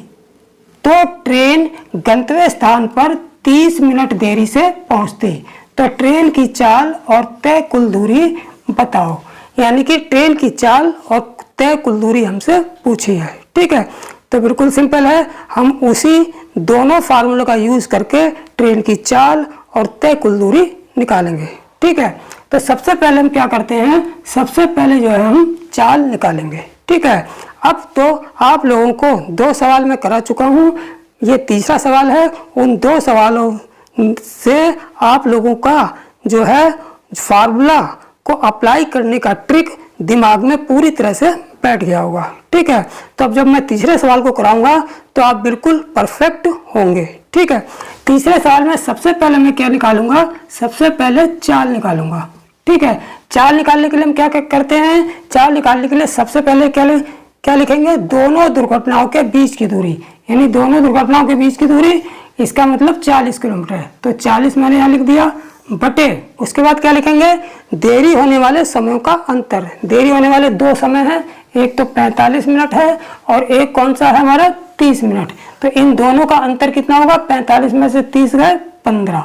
तो ट्रेन गंतव्य स्थान पर 30 मिनट देरी से पहुंचती। तो ट्रेन की चाल और तय कुल दूरी बताओ, यानी कि ट्रेन की चाल और तय कुल दूरी हमसे पूछी है, ठीक है। तो बिल्कुल सिंपल है, हम उसी दोनों फार्मूलों का यूज करके ट्रेन की चाल और तय कुल दूरी निकालेंगे, ठीक है। तो सबसे पहले हम क्या करते हैं, सबसे पहले जो है हम चाल निकालेंगे, ठीक है। अब तो आप लोगों को 2 सवाल मैं करा चुका हूँ, ये तीसरा सवाल है। उन 2 सवालों से आप लोगों का जो है फार्मूला को अप्लाई करने का ट्रिक दिमाग में पूरी तरह से बैठ गया होगा, ठीक है। तो अब जब मैं तीसरे सवाल को कराऊंगा तो आप बिल्कुल परफेक्ट होंगे, ठीक है। तीसरे सवाल में सबसे पहले मैं क्या निकालूंगा, सबसे पहले चाल निकालूंगा, ठीक है। चाल निकालने के लिए हम क्या करते हैं, चाल निकालने के लिए सबसे पहले क्या लिखेंगे, दोनों दुर्घटनाओं के बीच की दूरी, यानी दोनों दुर्घटनाओं के बीच की दूरी, इसका मतलब 40 किलोमीटर है, तो 40 मैंने यहाँ लिख दिया, बटे उसके बाद क्या लिखेंगे, देरी होने वाले समयों का अंतर। देरी होने वाले 2 समय हैं, एक तो 45 मिनट है और एक कौन सा है हमारा 30 मिनट, तो इन दोनों का अंतर कितना होगा, 45 में से 30 गए 15,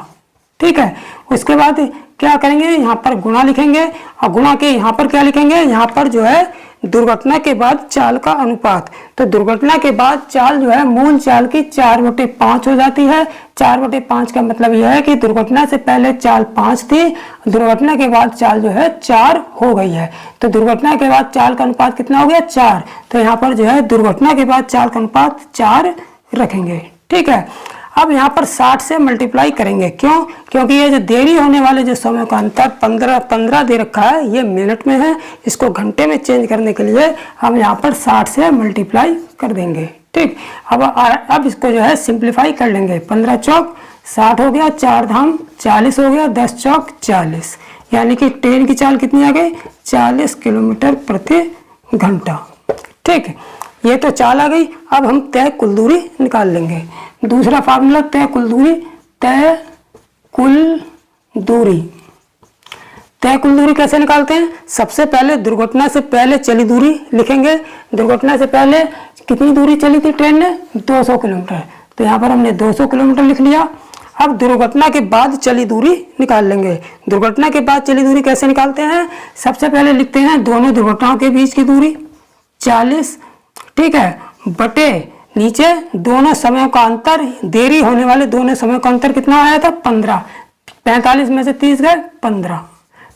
ठीक है। उसके बाद क्या करेंगे, यहाँ पर गुणा लिखेंगे और गुणा के यहाँ पर क्या लिखेंगे, यहाँ पर जो है दुर्घटना के बाद चाल का अनुपात। तो दुर्घटना के बाद चाल जो है मूल चाल की 4/5 हो जाती है। 4/5 का मतलब यह है कि दुर्घटना से पहले चाल 5 थी, दुर्घटना के बाद चाल जो है 4 हो गई है। तो दुर्घटना के बाद चाल का अनुपात कितना हो गया? 4। तो यहाँ पर जो है दुर्घटना के बाद चाल का अनुपात 4 रखेंगे। ठीक है, अब यहाँ पर 60 से मल्टीप्लाई करेंगे। क्यों? क्योंकि ये जो देरी होने वाले जो समय का अंतर 15 दे रखा है, ये मिनट में है। इसको घंटे में चेंज करने के लिए हम यहाँ पर 60 से मल्टीप्लाई कर देंगे। ठीक, अब इसको जो है सिंप्लीफाई कर लेंगे। 15 चौक 60 हो गया, 4 धाम 40 हो गया, 10 चौक 40, यानी कि ट्रेन की चाल कितनी आ गई? 40 किलोमीटर प्रति घंटा। ठीक, ये तो चाल आ गई। अब हम तय कुल दूरी निकाल लेंगे। दूसरा फार्मूला तय कुल दूरी। तय कुल दूरी, तय कुल दूरी कैसे निकालते हैं? सबसे पहले दुर्घटना से पहले चली दूरी लिखेंगे। दुर्घटना से पहले कितनी दूरी चली थी ट्रेन ने? 200 किलोमीटर। तो यहाँ पर हमने 200 किलोमीटर लिख लिया। अब दुर्घटना के बाद चली दूरी निकाल लेंगे। दुर्घटना के बाद चली दूरी कैसे निकालते हैं? सबसे पहले लिखते हैं दोनों दुर्घटनाओं के बीच की दूरी 40, ठीक है, बटे नीचे दोनों समयों का अंतर, देरी होने वाले दोनों समयों का अंतर कितना आया था? 15। 45 में से 30 गए 15,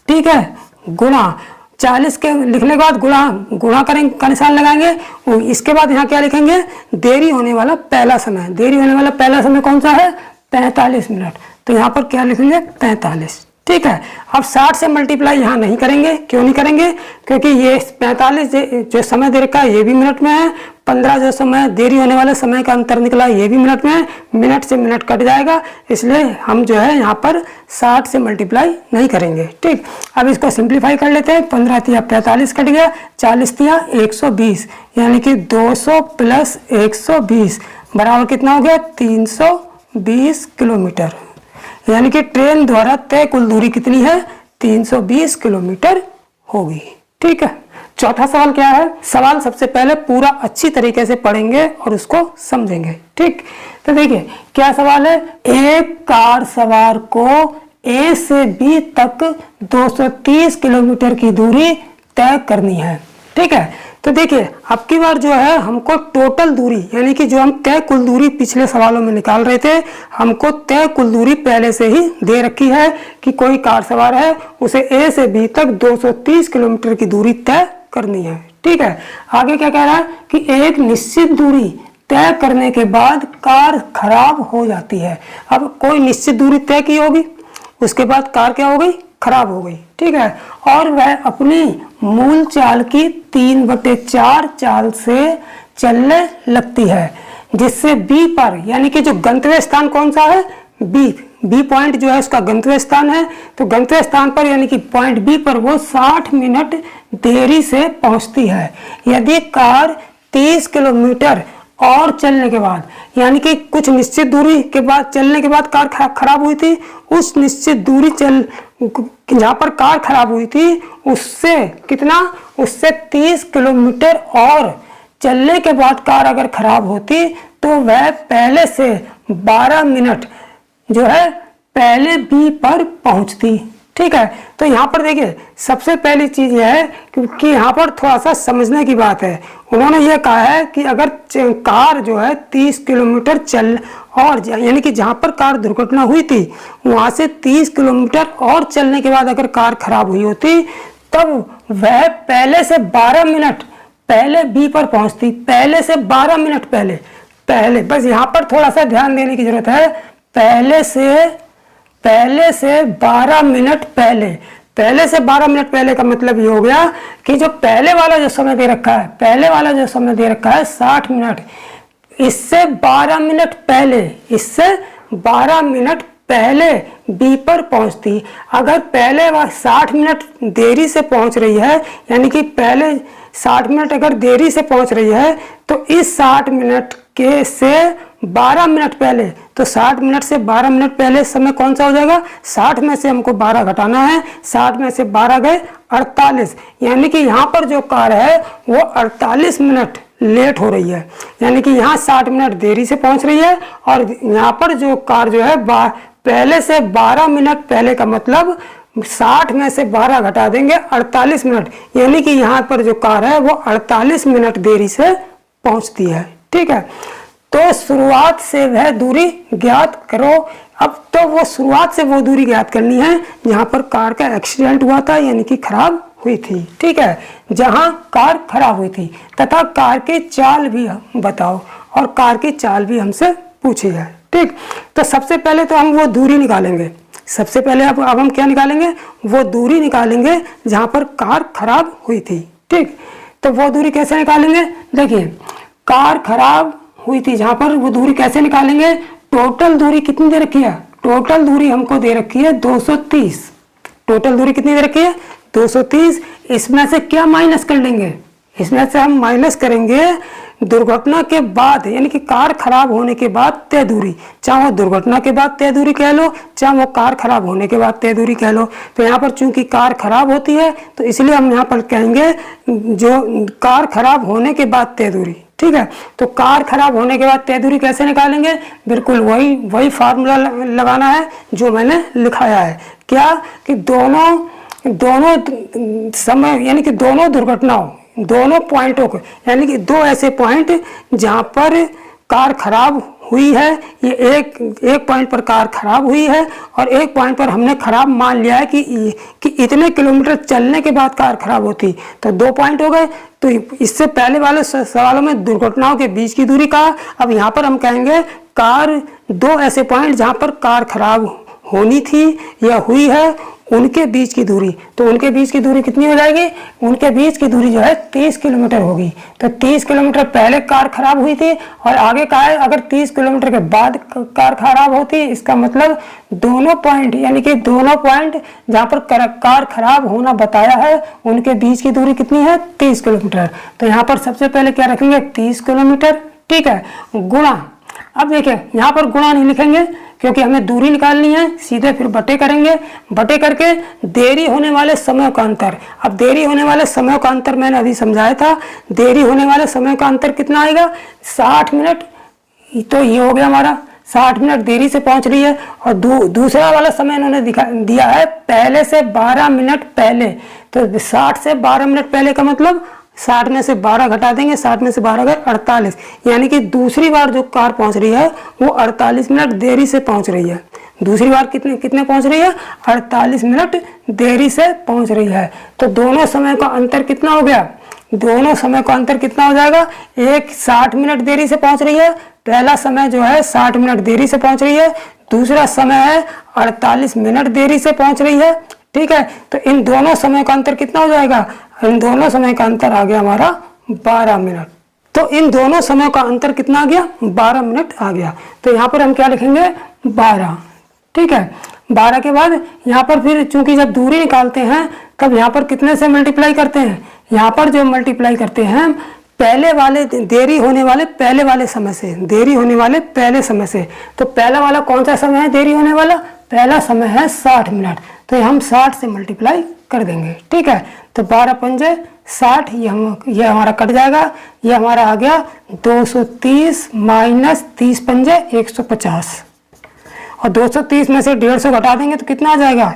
ठीक है, गुणा 40 के लिखने के बाद गुणा करेंगे का निशान लगाएंगे। इसके बाद यहाँ क्या लिखेंगे? देरी होने वाला पहला समय। देरी होने वाला पहला समय कौन सा है? 45 मिनट। तो यहाँ पर क्या लिखेंगे? 45। ठीक है, अब 60 से मल्टीप्लाई यहाँ नहीं करेंगे। क्यों नहीं करेंगे? क्योंकि ये 45 जो समय दे रखा है ये भी मिनट में है, 15 जो समय देरी होने वाले समय का अंतर निकला ये भी मिनट में है, मिनट से मिनट कट जाएगा, इसलिए हम जो है यहाँ पर 60 से मल्टीप्लाई नहीं करेंगे। ठीक, अब इसको सिंप्लीफाई कर लेते हैं। 15 तिया 45 कट गया, 40 तिया 120, यानी कि 200 प्लस 120 बराबर कितना हो गया? 320 किलोमीटर। यानी कि ट्रेन द्वारा तय कुल दूरी कितनी है? 320 किलोमीटर होगी। ठीक है, चौथा सवाल क्या है? सवाल सबसे पहले पूरा अच्छी तरीके से पढ़ेंगे और उसको समझेंगे। ठीक, तो देखिए क्या सवाल है। एक कार सवार को ए से बी तक 230 किलोमीटर की दूरी तय करनी है। ठीक है, तो देखिए अब की बार जो है हमको टोटल दूरी, यानी कि जो हम तय कुल दूरी पिछले सवालों में निकाल रहे थे, हमको तय कुल दूरी पहले से ही दे रखी है कि कोई कार सवार है, उसे ए से बी तक 230 किलोमीटर की दूरी तय करनी है। ठीक है, आगे क्या कह रहा है कि एक निश्चित दूरी तय करने के बाद कार खराब हो जाती है। अब कोई निश्चित दूरी तय की होगी, उसके बाद कार क्या हो गई? खराब हो गई। ठीक है, और वह अपनी मूल चाल की 3/4 चाल से चलने लगती है, जिससे बी पर, यानी कि जो गंतव्य स्थान कौन सा है? बी पॉइंट जो है उसका गंतव्य स्थान है। तो गंतव्य स्थान पर यानी कि पॉइंट बी पर वो 60 मिनट देरी से पहुंचती है। यदि कार 30 किलोमीटर और चलने के बाद, यानी कि कुछ निश्चित दूरी के बाद चलने के बाद कार खराब हुई थी, उस निश्चित दूरी जहाँ पर कार खराब हुई थी उससे कितना? उससे 30 किलोमीटर और चलने के बाद कार अगर खराब होती तो वह पहले से 12 मिनट जो है पहले बी पर पहुंचती। ठीक है, तो यहाँ पर देखिए सबसे पहली चीज यह है क्योंकि यहाँ पर थोड़ा सा समझने की बात है। उन्होंने ये कहा है कि अगर कार जो है 30 किलोमीटर चल और यानी कि जहाँ पर कार दुर्घटना हुई थी वहाँ से 30 किलोमीटर और चलने के बाद अगर कार खराब हुई होती तब वह पहले से 12 मिनट पहले बी पर पहुँचती। पहले से 12 मिनट पहले बस यहाँ पर थोड़ा सा ध्यान देने की जरूरत है। पहले से 12 मिनट पहले का मतलब ये हो गया कि जो पहले वाला जो समय दे रखा है 60 मिनट, इससे 12 मिनट पहले बी पर पहुंचती। अगर पहले वह 60 मिनट देरी से पहुंच रही है, यानी कि पहले 60 मिनट अगर देरी से पहुंच रही है तो इस 60 मिनट के से 12 मिनट पहले, तो 60 मिनट से 12 मिनट पहले समय कौन सा हो जाएगा? 60 में से हमको 12 घटाना है, 60 में से 12 गए 48, यानी कि यहाँ पर जो कार है वो 48 मिनट लेट हो रही है। यानी कि यहाँ 60 मिनट देरी से पहुंच रही है और यहाँ पर जो कार जो है पहले से 12 मिनट पहले का मतलब 60 में से 12 घटा देंगे 48 मिनट, यानी कि यहाँ पर जो कार है वो 48 मिनट देरी से पहुंचती है। ठीक है, तो शुरुआत से वह दूरी ज्ञात करो। अब तो वो शुरुआत से वो दूरी ज्ञात करनी है जहाँ पर कार का एक्सीडेंट हुआ था, यानी कि खराब हुई थी। ठीक है, जहाँ कार खराब हुई थी, तथा कार की चाल भी बताओ, और कार की चाल भी हमसे पूछी है। ठीक, तो सबसे पहले तो हम वो दूरी निकालेंगे। सबसे पहले अब हम क्या निकालेंगे, वो दूरी निकालेंगे जहाँ पर कार खराब हुई थी। ठीक, तो वो दूरी कैसे निकालेंगे, देखिए कार खराब हुई थी जहाँ पर, वो दूरी कैसे निकालेंगे, टोटल दूरी कितनी दे रखी है, टोटल दूरी हमको दे रखी है 230। टोटल दूरी कितनी दे रखी है 230। इसमें से क्या माइनस कर लेंगे, इसमें से हम माइनस करेंगे दुर्घटना के बाद, यानी कि कार खराब होने के बाद तय दूरी। चाहे वो दुर्घटना के बाद तय दूरी कह लो, चाहे वो कार खराब होने के बाद तय दूरी कह लो। तो यहाँ पर चूंकि कार खराब होती है तो इसलिए हम यहाँ पर कहेंगे जो कार खराब होने के बाद तय दूरी। ठीक है, तो कार खराब होने के बाद तय दूरी कैसे निकालेंगे, बिल्कुल वही फार्मूला लगाना है जो मैंने लिखाया है। क्या कि दोनों समय, यानी कि दोनों दुर्घटनाओं, दोनों पॉइंटों को, यानी कि दो ऐसे पॉइंट जहां पर कार खराब हुई है, ये एक पॉइंट पर कार खराब हुई है और एक पॉइंट पर हमने खराब मान लिया है कि इतने किलोमीटर चलने के बाद कार खराब होती, तो 2 पॉइंट हो गए। तो इससे पहले वाले सवालों में दुर्घटनाओं के बीच की दूरी कहा, अब यहाँ पर हम कहेंगे कार, 2 ऐसे पॉइंट जहाँ पर कार खराब होनी थी या हुई है, उनके बीच की दूरी। तो उनके बीच की दूरी कितनी हो जाएगी, उनके बीच की दूरी जो है 30 किलोमीटर होगी। तो 30 किलोमीटर पहले कार खराब हुई थी और आगे का है, अगर 30 किलोमीटर के बाद कार खराब होती, इसका मतलब दोनों पॉइंट, यानी कि दोनों पॉइंट जहाँ पर कार खराब होना बताया है, उनके बीच की दूरी कितनी है 30 किलोमीटर। तो यहाँ पर सबसे पहले क्या रखेंगे 30 किलोमीटर। ठीक है, गुणा, अब देखिए यहाँ पर गुणा नहीं लिखेंगे क्योंकि हमें दूरी निकालनी है, सीधे फिर बटे करेंगे। बटे करके देरी होने वाले समय का अंतर, अब देरी होने वाले समय का अंतर मैंने अभी समझाया था, देरी होने वाले समय का अंतर कितना आएगा 60 मिनट। तो ये हो गया हमारा 60 मिनट देरी से पहुंच रही है। और दूसरा वाला समय इन्होंने दिया है पहले से 12 मिनट पहले। तो 60 से 12 मिनट पहले का मतलब 60 में से 12 घटा देंगे, 60 में से 12 गए 48, यानी कि दूसरी बार जो कार पहुंच रही है वो 48 मिनट देरी से पहुंच रही है। दूसरी बार कितने पहुंच रही है 48 मिनट देरी से पहुंच रही है। तो दोनों समय का अंतर कितना हो गया, दोनों समय का अंतर कितना हो जाएगा, एक 60 मिनट देरी से पहुंच रही है, पहला समय जो है 60 मिनट देरी से पहुंच रही है, दूसरा समय है 48 मिनट देरी से पहुंच रही है। ठीक है, तो इन दोनों समय का अंतर कितना हो जाएगा, इन दोनों समय का अंतर आ गया हमारा 12 मिनट। तो इन दोनों समय का अंतर कितना आ गया 12 मिनट आ गया। तो यहाँ पर हम क्या लिखेंगे 12। ठीक है, 12 के बाद यहाँ पर फिर चूंकि जब दूरी निकालते हैं तब यहाँ पर कितने से मल्टीप्लाई करते हैं, यहाँ पर जो मल्टीप्लाई करते हैं पहले वाले देरी होने वाले पहले वाले समय से, देरी होने वाले पहले समय से। तो पहला वाला कौन सा समय है देरी होने वाला, पहला समय है 60 मिनट, तो हम 60 से मल्टीप्लाई कर देंगे। ठीक है, तो 12 पंजे 60, ये हमारा कट जाएगा, ये हमारा आ गया 230 माइनस 30 पंजे 150, और 230 में से 150 घटा देंगे तो कितना आ जाएगा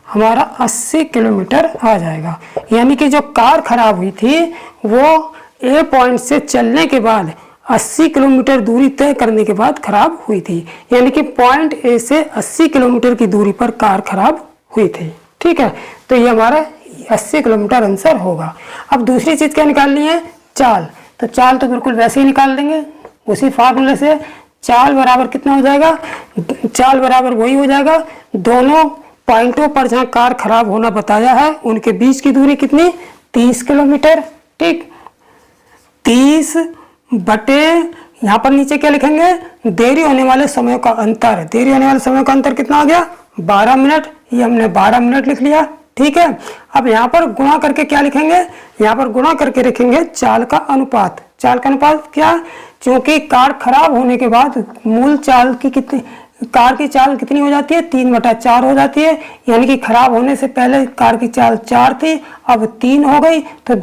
हमारा 80 किलोमीटर आ जाएगा। यानी कि जो कार खराब हुई थी वो ए पॉइंट से चलने के बाद 80 किलोमीटर दूरी तय करने के बाद खराब हुई थी, यानी कि पॉइंट ए से 80 किलोमीटर की दूरी पर कार खराब हुई थी। ठीक है, तो ये हमारा 80 किलोमीटर आंसर होगा। अब दूसरी चीज क्या निकालनी है, चाल। तो चाल तो बिल्कुल वैसे ही निकाल देंगे उसी फार्मूले से। चाल बराबर कितना हो जाएगा, चाल बराबर वही हो जाएगा, दोनों पॉइंटों पर जहाँ कार खराब होना बताया है उनके बीच की दूरी कितनी 30 किलोमीटर। ठीक, 30 बटे यहाँ पर नीचे क्या लिखेंगे, देरी होने वाले समय का अंतर, देरी होने वाले समय का अंतर कितना आ गया 12 मिनट, ये हमने 12 मिनट लिख लिया। ठीक है, अब यहाँ पर गुणा करके क्या लिखेंगे, यहाँ पर गुणा करके लिखेंगे चाल का अनुपात। चाल का अनुपात क्या, क्योंकि कार खराब होने के बाद मूल चाल की कितनी, कार की चाल कितनी हो जाती है 3/4 हो जाती है, यानी कि खराब होने से पहले कार की चाल 4 थी अब 3 हो गई। तो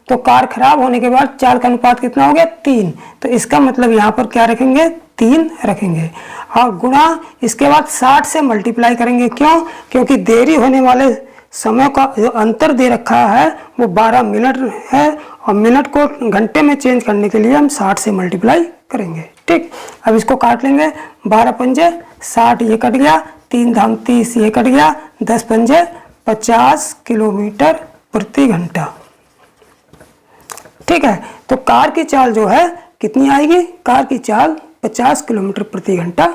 तो कार खराब होने के बाद चाल का अनुपात कितना हो गया 3। तो इसका मतलब यहाँ पर क्या रखेंगे 3 रखेंगे और गुणा इसके बाद 60 से मल्टीप्लाई करेंगे। क्यों? क्योंकि देरी होने वाले समय का जो अंतर दे रखा है वो 12 मिनट है और मिनट को घंटे में चेंज करने के लिए हम 60 से मल्टीप्लाई करेंगे। ठीक, अब इसको काट लेंगे। 12 पंजे 60 ये कट गया, 3 धाम 30 ये कट गया, 10 पंजे 50 किलोमीटर प्रति घंटा। ठीक है, तो कार की चाल जो है कितनी आएगी? कार की चाल 50 किलोमीटर प्रति घंटा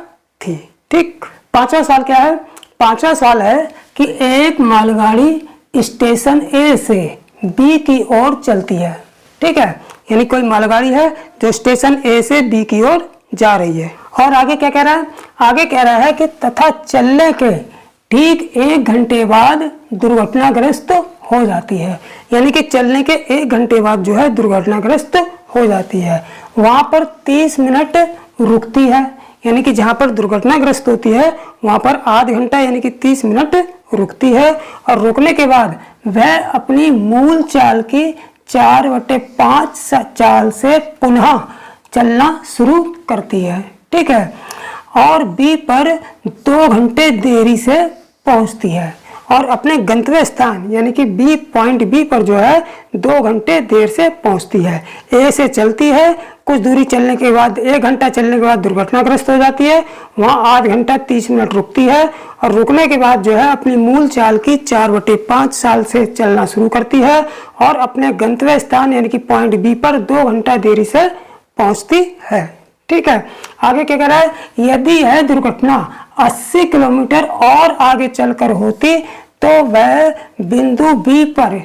थी। ठीक, पांचवा सवाल क्या है? पांचवा सवाल है कि एक मालगाड़ी स्टेशन ए से बी की ओर चलती है। ठीक है, यानी कोई मालगाड़ी है जो स्टेशन ए से बी की ओर जा रही है और आगे क्या कह रहा है? आगे कह रहा है कि तथा चलने के ठीक 1 घंटे बाद दुर्घटनाग्रस्त हो जाती है। यानी कि चलने के 1 घंटे बाद जो है दुर्घटनाग्रस्त हो जाती है। वहां पर 30 मिनट रुकती है, यानी कि जहां पर दुर्घटनाग्रस्त होती है वहां पर आध घंटा यानी कि 30 मिनट रुकती है और रुकने के बाद वह अपनी मूल चाल की 4/5 चाल से पुनः चलना शुरू करती है। ठीक है, और बी पर 2 घंटे देरी से पहुंचती है और अपने गंतव्य स्थान यानी कि बी पॉइंट बी पर जो है 2 घंटे देर से पहुंचती है। ए से चलती है, कुछ दूरी चलने के बाद 1 घंटा चलने के बाद दुर्घटनाग्रस्त हो जाती है, वहां आध घंटा 30 मिनट रुकती है और रुकने के बाद जो है अपनी मूल चाल की 4/5 चाल से चलना शुरू करती है और अपने गंतव्य स्थान यानी कि पॉइंट बी पर 2 घंटा देरी से पहुंचती है। ठीक है, आगे क्या कह रहा है? यदि यह दुर्घटना 80 किलोमीटर और आगे चलकर होती तो वह बिंदु बी पर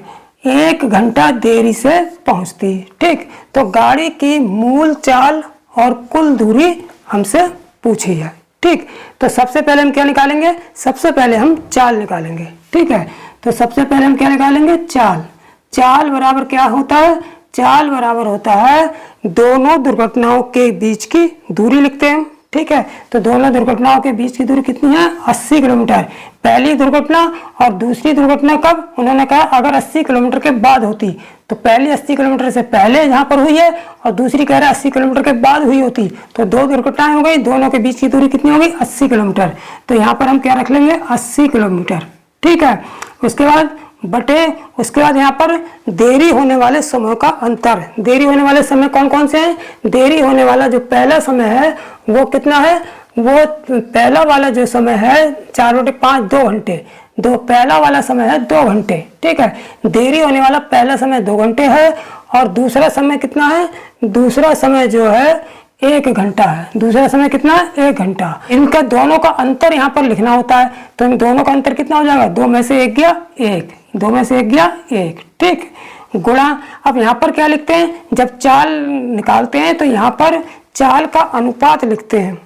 1 घंटा देरी से पहुंचती। ठीक, तो गाड़ी की मूल चाल और कुल दूरी हमसे पूछी है। ठीक, तो सबसे पहले हम क्या निकालेंगे? सबसे पहले हम चाल निकालेंगे। ठीक है, तो सबसे पहले हम क्या निकालेंगे? चाल। चाल बराबर क्या होता है? चाल बराबर होता है दोनों दुर्घटनाओं के बीच की दूरी लिखते हैं। ठीक है, तो दोनों दुर्घटनाओं के बीच की दूरी कितनी है? 80 किलोमीटर। पहली दुर्घटना और दूसरी दुर्घटना कब? उन्होंने कहा अगर 80 किलोमीटर के बाद होती, तो पहली 80 किलोमीटर से पहले जहां पर हुई है और दूसरी कह रहा है 80 किलोमीटर के बाद हुई होती, तो 2 दुर्घटनाएं हो गई, दोनों के बीच की दूरी कितनी होगी? 80 किलोमीटर। तो यहाँ पर हम क्या रख लेंगे? 80 किलोमीटर। ठीक है, उसके बाद बटे उसके बाद यहाँ पर देरी होने वाले समय का अंतर। देरी होने वाले समय कौन कौन से हैं? देरी होने वाला जो पहला समय है वो कितना है? वो पहला वाला जो समय है 4/5 2 घंटे। पहला वाला समय है 2 घंटे। ठीक है, देरी होने वाला पहला समय 2 घंटे है और दूसरा समय कितना है? दूसरा समय जो है 1 घंटा है। दूसरा समय कितना है? 1 घंटा। इनका दोनों का अंतर यहाँ पर लिखना होता है, तो इन दोनों का अंतर कितना हो जाएगा? 2 में से 1 गया 1, 2 में से 1 गया 1। ठीक, गुणा। अब यहाँ पर क्या लिखते हैं? जब चाल निकालते हैं तो यहाँ पर चाल का अनुपात लिखते हैं।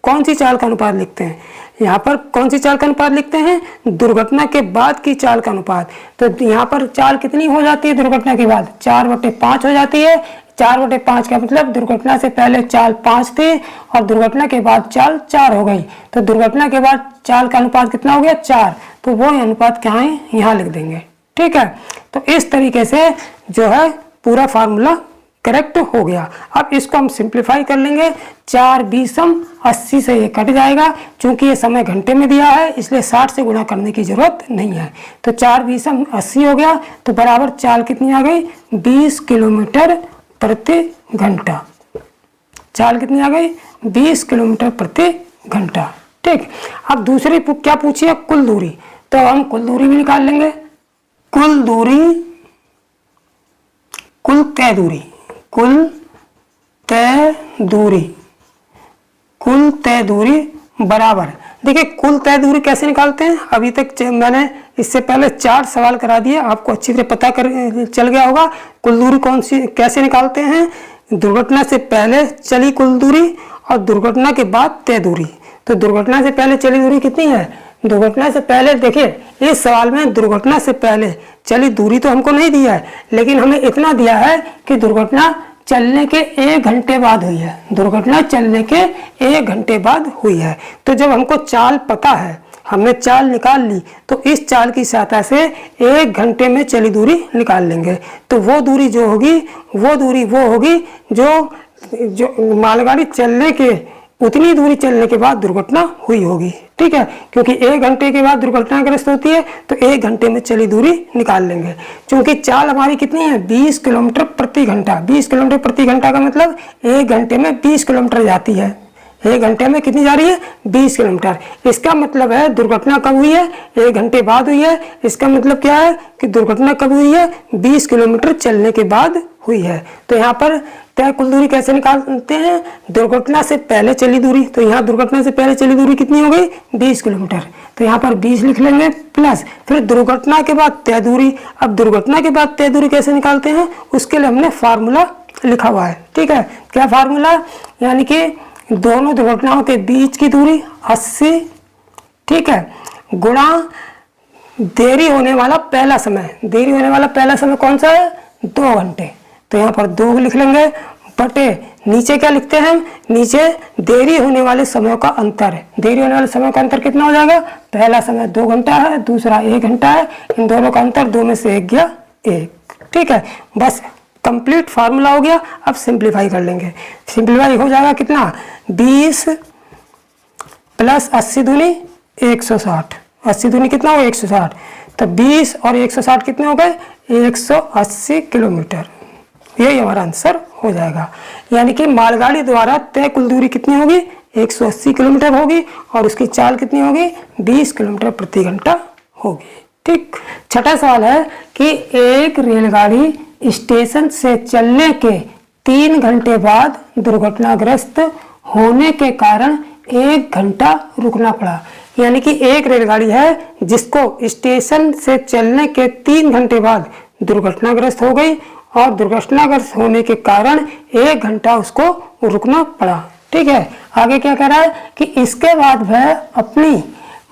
कौन सी चाल का अनुपात लिखते हैं? यहाँ पर कौन सी चाल का अनुपात लिखते हैं? दुर्घटना के बाद की चाल का अनुपात। तो यहाँ पर चाल कितनी हो जाती है दुर्घटना के बाद? 4/5 हो जाती है। 4/5 का मतलब दुर्घटना से पहले चाल 5 थी और दुर्घटना के बाद चाल 4 हो गई, तो दुर्घटना के बाद चाल का अनुपात कितना हो गया? 4। तो वो अनुपात क्या है? यहाँ लिख देंगे। ठीक है, तो इस तरीके से जो है पूरा फार्मूला करेक्ट हो गया। अब इसको हम सिंप्लीफाई कर लेंगे। 4 बीसम 80 से ये कट जाएगा, क्योंकि ये समय घंटे में दिया है इसलिए 60 से गुणा करने की जरूरत नहीं है। तो 4 बीसम 80 हो गया, तो बराबर चाल कितनी आ गई? 20 किलोमीटर प्रति घंटा। चाल कितनी आ गई? 20 किलोमीटर प्रति घंटा। ठीक, अब दूसरी क्या पूछी है? कुल दूरी। तो हम कुल दूरी भी निकाल लेंगे। कुल दूरी, कुल तय दूरी, कुल तय दूरी, कुल तय दूरी बराबर। देखिए कुल तय दूरी कैसे निकालते हैं? अभी तक मैंने इससे पहले 4 सवाल करा दिए, आपको अच्छी तरह पता कर चल गया होगा कुल दूरी कौन सी कैसे निकालते हैं। दुर्घटना से पहले चली कुल दूरी और दुर्घटना के बाद तय दूरी। तो दुर्घटना से पहले चली दूरी कितनी है? दुर्घटना से पहले देखिए इस सवाल में दुर्घटना से पहले चली दूरी तो हमको नहीं दिया है, लेकिन हमें इतना दिया है कि दुर्घटना चलने के 1 घंटे बाद हुई है। दुर्घटना चलने के 1 घंटे बाद हुई है। तो जब हमको चाल पता है हमने चाल निकाल ली, तो इस चाल की सहायता से 1 घंटे में चली दूरी निकाल लेंगे। तो वो दूरी जो होगी वो होगी जो मालगाड़ी चलने के उतनी दूरी चलने के बाद दुर्घटना हुई होगी। ठीक है, क्योंकि 1 घंटे के बाद दुर्घटनाग्रस्त होती है, तो 1 घंटे में चली दूरी निकाल लेंगे। क्योंकि चाल हमारी कितनी है, 20 किलोमीटर प्रति घंटा। 20 किलोमीटर प्रति घंटा का मतलब 1 घंटे में 20 किलोमीटर जाती है। 1 घंटे में कितनी जा रही है, 20 किलोमीटर। इसका मतलब है दुर्घटना कब हुई है, 1 घंटे बाद हुई है। इसका मतलब क्या है कि दुर्घटना कब हुई है, 20 किलोमीटर चलने के बाद हुई है। तो यहाँ पर तय कुल दूरी कैसे निकालते हैं, दुर्घटना से पहले चली दूरी। तो यहाँ दुर्घटना से पहले चली दूरी कितनी हो गई, 20 किलोमीटर। तो यहाँ पर 20 लिख लेंगे प्लस फिर दुर्घटना के बाद तय दूरी। अब दुर्घटना के बाद तय दूरी कैसे निकालते हैं, उसके लिए हमने फार्मूला लिखा हुआ है। ठीक है, क्या फार्मूला, यानी कि दोनों दुर्घटनाओं के बीच की दूरी 80, ठीक है, गुणा देरी होने वाला पहला समय। देरी होने वाला पहला समय कौन सा है, 2 घंटे। तो यहाँ पर 2 लिख लेंगे बटे नीचे क्या लिखते हैं हम, नीचे देरी होने वाले समय का अंतर है। देरी होने वाले समय का अंतर कितना हो जाएगा, पहला समय 2 घंटा है, दूसरा 1 घंटा है। इन दोनों का अंतर 2 में से 1 गया 1। ठीक है, बस कंप्लीट फार्मूला हो गया। अब सिंप्लीफाई कर लेंगे। सिंप्लीफाई हो जाएगा कितना, 20 प्लस 80 दूनी 160। 80 दूनी कितना हो, 160। तो 20 और 160 कितने हो गए, 180 किलोमीटर। यही हमारा आंसर हो जाएगा। यानी कि मालगाड़ी द्वारा तय कुल दूरी कितनी होगी, 180 किलोमीटर होगी और उसकी चाल कितनी होगी, 20 किलोमीटर प्रति घंटा होगी। ठीक, छठा सवाल है कि एक रेलगाड़ी स्टेशन से चलने के 3 घंटे बाद दुर्घटनाग्रस्त होने के कारण 1 घंटा रुकना पड़ा। यानी कि एक रेलगाड़ी है जिसको स्टेशन से चलने के 3 घंटे बाद दुर्घटनाग्रस्त हो गई और दुर्घटनाग्रस्त होने के कारण 1 घंटा उसको रुकना पड़ा। ठीक है, आगे क्या कह रहा है कि इसके बाद वह अपनी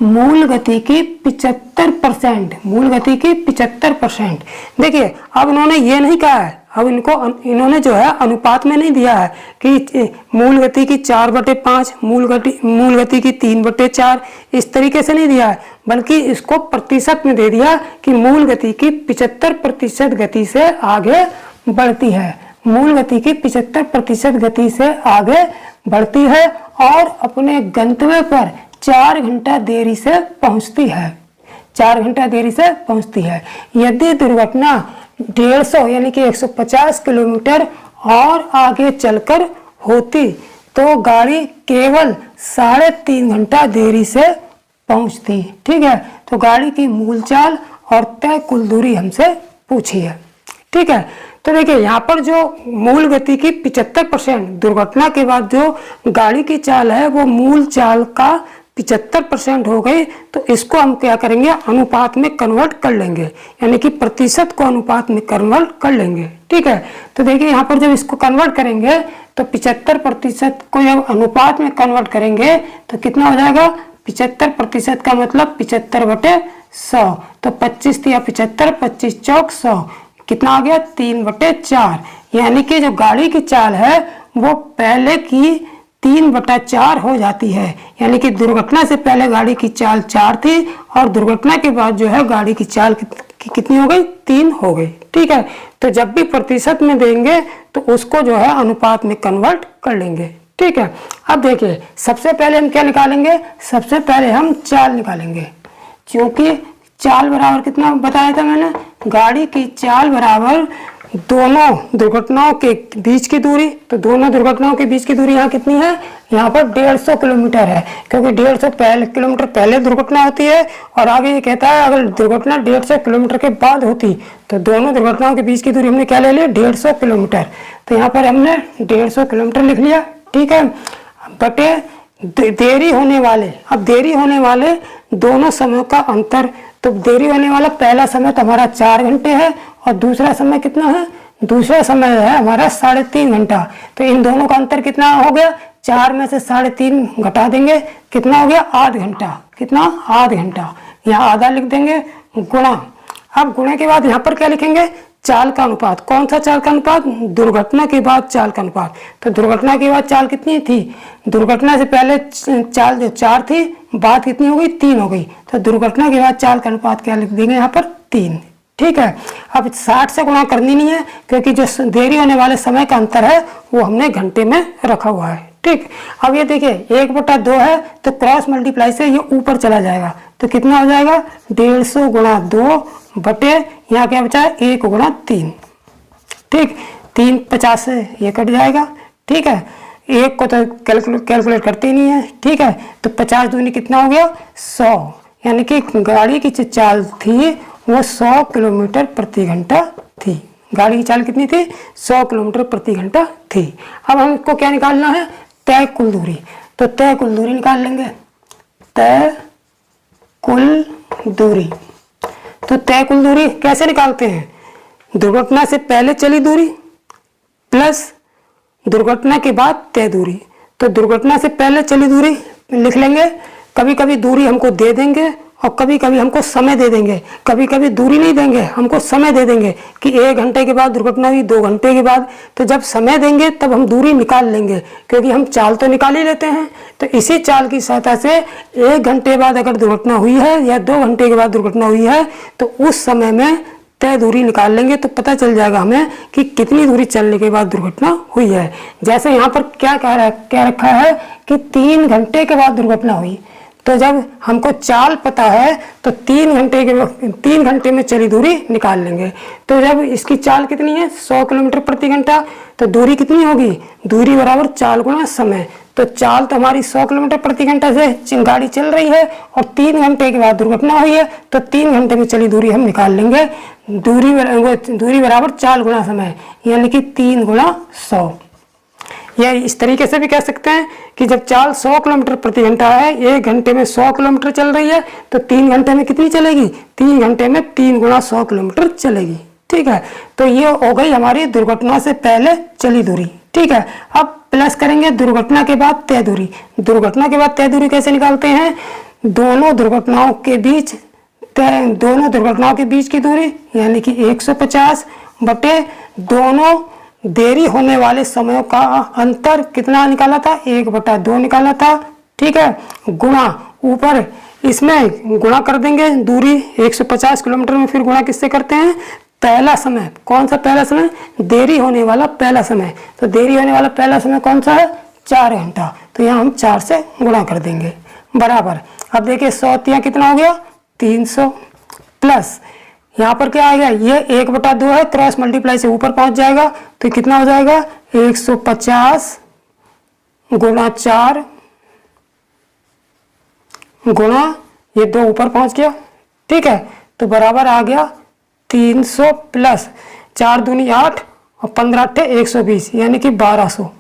मूल गति की 75%, मूल गति की 75%। देखिए, अब इन्होंने ये नहीं कहा है, अब इन्होंने जो है अनुपात में नहीं दिया है कि मूल गति की 4/5, मूल गति की 3/4, इस तरीके से नहीं दिया है, बल्कि इसको प्रतिशत में दे दिया कि मूल गति की 75% गति से आगे बढ़ती है। मूल गति की 75% गति से आगे बढ़ती है और अपने गंतव्य पर 4 घंटा देरी से पहुंचती है। 4 घंटा देरी से पहुंचती है। यदि दुर्घटना 150 यानी कि 150 किलोमीटर और आगे चलकर होती तो गाड़ी केवल 3.5 घंटा देरी से पहुंचती। ठीक है, तो गाड़ी की मूल चाल और तय कुल दूरी हमसे पूछी है। ठीक है, तो देखिए यहाँ पर जो मूल गति की 75%, दुर्घटना के बाद जो गाड़ी की चाल है वो मूल चाल का 75% हो गई। तो इसको हम क्या करेंगे, अनुपात में कन्वर्ट कर लेंगे, यानी कि प्रतिशत को अनुपात में कन्वर्ट कर लेंगे। ठीक है, तो देखिए यहाँ पर जब इसको कन्वर्ट करेंगे तो 75% को जब अनुपात में कन्वर्ट करेंगे तो कितना हो जाएगा, 75% का मतलब 75/100। तो 25 या 75, 25 चौक 100, कितना आ गया, 3/4। यानी कि जो गाड़ी की चाल है वो पहले की 3/4 हो जाती है। यानी कि दुर्घटना से पहले गाड़ी की चाल 4 थी और दुर्घटना के बाद जो है गाड़ी की चाल कितनी हो गई, 3 हो गई। ठीक है, तो जब भी प्रतिशत में देंगे तो उसको जो है अनुपात में कन्वर्ट कर लेंगे। ठीक है, अब देखिए सबसे पहले हम क्या निकालेंगे, सबसे पहले हम चाल निकालेंगे। क्योंकि चाल बराबर कितना बताया था मैंने, गाड़ी की चाल बराबर दोनों दुर्घटनाओं के बीच की दूरी। तो दोनों दुर्घटनाओं के बीच की दूरी यहाँ कितनी है, यहाँ पर 150 किलोमीटर है। क्योंकि 150 किलोमीटर पहले दुर्घटना होती है और आगे ये कहता है अगर दुर्घटना 150 किलोमीटर के बाद होती तो दोनों दुर्घटनाओं के बीच की दूरी हमने क्या ले लिया, 150 किलोमीटर। तो यहाँ पर हमने 150 किलोमीटर लिख लिया। ठीक है, बटे देरी होने वाले, अब देरी होने वाले दोनों समय का अंतर। तो देरी होने वाला पहला समय तो हमारा 4 घंटे है और दूसरा समय कितना है, दूसरा समय है हमारा 3.5 घंटा। तो इन दोनों का अंतर कितना हो गया, 4 में से 3.5 घटा देंगे, कितना हो गया, आध घंटा। कितना, आध घंटा। यहाँ आधा लिख देंगे गुणा। अब गुणे के बाद यहाँ पर क्या लिखेंगे, चाल का अनुपात। कौन सा चाल का अनुपात? दुर्घटना के बाद चाल का अनुपात। तो दुर्घटना के बाद चाल कितनी थी? दुर्घटना से पहले चाल जो 4 थी, बाद कितनी हो गई? 3 हो गई। तो दुर्घटना के बाद चाल का अनुपात क्या लिख देंगे यहाँ पर? 3। ठीक है। अब 60 से गुणा करनी नहीं है, क्योंकि जो देरी होने वाले समय का अंतर है वो हमने घंटे में रखा हुआ है। ठीक। अब ये देखिए 1/2 है, तो क्रॉस मल्टीप्लाई से ये ऊपर चला जाएगा, तो कितना हो जाएगा? 150 गुणा 2 बटे यहाँ क्या बचा है? 1 गुणा 3। ठीक। 3 50 से ये कट जाएगा। ठीक है। 1 को तो कैलकुलेट करते नहीं है। ठीक है। तो 50 दूनी कितना हो गया? 100। यानी कि गाड़ी की जो चाल थी वो 100 किलोमीटर प्रति घंटा थी। गाड़ी की चाल कितनी थी? 100 किलोमीटर प्रति घंटा थी। अब हमको क्या निकालना है? तय कुल दूरी। तो तय कुल दूरी निकाल लेंगे। तय कुल दूरी। तो तय कुल दूरी कैसे निकालते हैं? दुर्घटना से पहले चली दूरी प्लस दुर्घटना के बाद तय दूरी। तो दुर्घटना से पहले चली दूरी लिख लेंगे। कभी कभी दूरी हमको दे देंगे और कभी कभी हमको समय दे देंगे। कभी कभी दूरी नहीं देंगे, हमको समय दे देंगे कि 1 घंटे के बाद दुर्घटना हुई, 2 घंटे के बाद। तो जब समय देंगे तब हम दूरी निकाल लेंगे, क्योंकि हम चाल तो निकाल ही लेते हैं। तो इसी चाल की सहायता से 1 घंटे बाद अगर दुर्घटना हुई है या 2 घंटे के बाद दुर्घटना हुई है, तो उस समय में तय दूरी निकाल लेंगे, तो पता चल जाएगा हमें कि कितनी दूरी चलने के बाद दुर्घटना हुई है। जैसे यहाँ पर क्या रखा है कि 3 घंटे के बाद दुर्घटना हुई। तो जब हमको चाल पता है तो 3 घंटे में चली दूरी निकाल लेंगे। तो जब इसकी चाल कितनी है? 100 किलोमीटर प्रति घंटा। तो दूरी कितनी होगी? दूरी बराबर चाल गुणा समय। तो चाल तो हमारी 100 किलोमीटर प्रति घंटा से गाड़ी चल रही है और 3 घंटे के बाद दुर्घटना हुई है, तो 3 घंटे में चली दूरी हम निकाल लेंगे। दूरी बराबर चाल गुणा समय, यानी कि 3 गुणा 100। या इस तरीके से भी कह सकते हैं कि जब चाल 100 किलोमीटर प्रति घंटा है, 1 घंटे में 100 किलोमीटर चल रही है, तो 3 घंटे में कितनी चलेगी? 3 घंटे में 3 गुणा 100 किलोमीटर चलेगी। ठीक है। तो ये हो गई हमारी दुर्घटना से पहले चली दूरी। ठीक है। अब प्लस करेंगे दुर्घटना के बाद तय दूरी। दुर्घटना के बाद तय दूरी कैसे निकालते हैं? दोनों दुर्घटनाओं के बीच की दूरी, यानी कि 150 बटे दोनों देरी होने वाले समयों का अंतर कितना निकाला था? 1/2 निकाला था। ठीक है। गुणा ऊपर इसमें गुणा कर देंगे दूरी 150 किलोमीटर में, फिर गुणा किससे करते हैं? पहला समय। कौन सा पहला समय? देरी होने वाला पहला समय। तो देरी होने वाला पहला समय कौन सा है? 4 घंटा। तो यहाँ हम 4 से गुणा कर देंगे बराबर। अब देखिए 100 कितना हो गया? 300 प्लस यहाँ पर क्या आ गया? ये 1/2 है, क्रॉस मल्टीप्लाई से ऊपर पहुंच जाएगा, तो कितना हो जाएगा? 150 गुणा 4 गुणा ये 2 ऊपर पहुंच गया। ठीक है। तो बराबर आ गया 300 प्लस 4 दूनी 8 और 15 8 120, यानी कि 1200।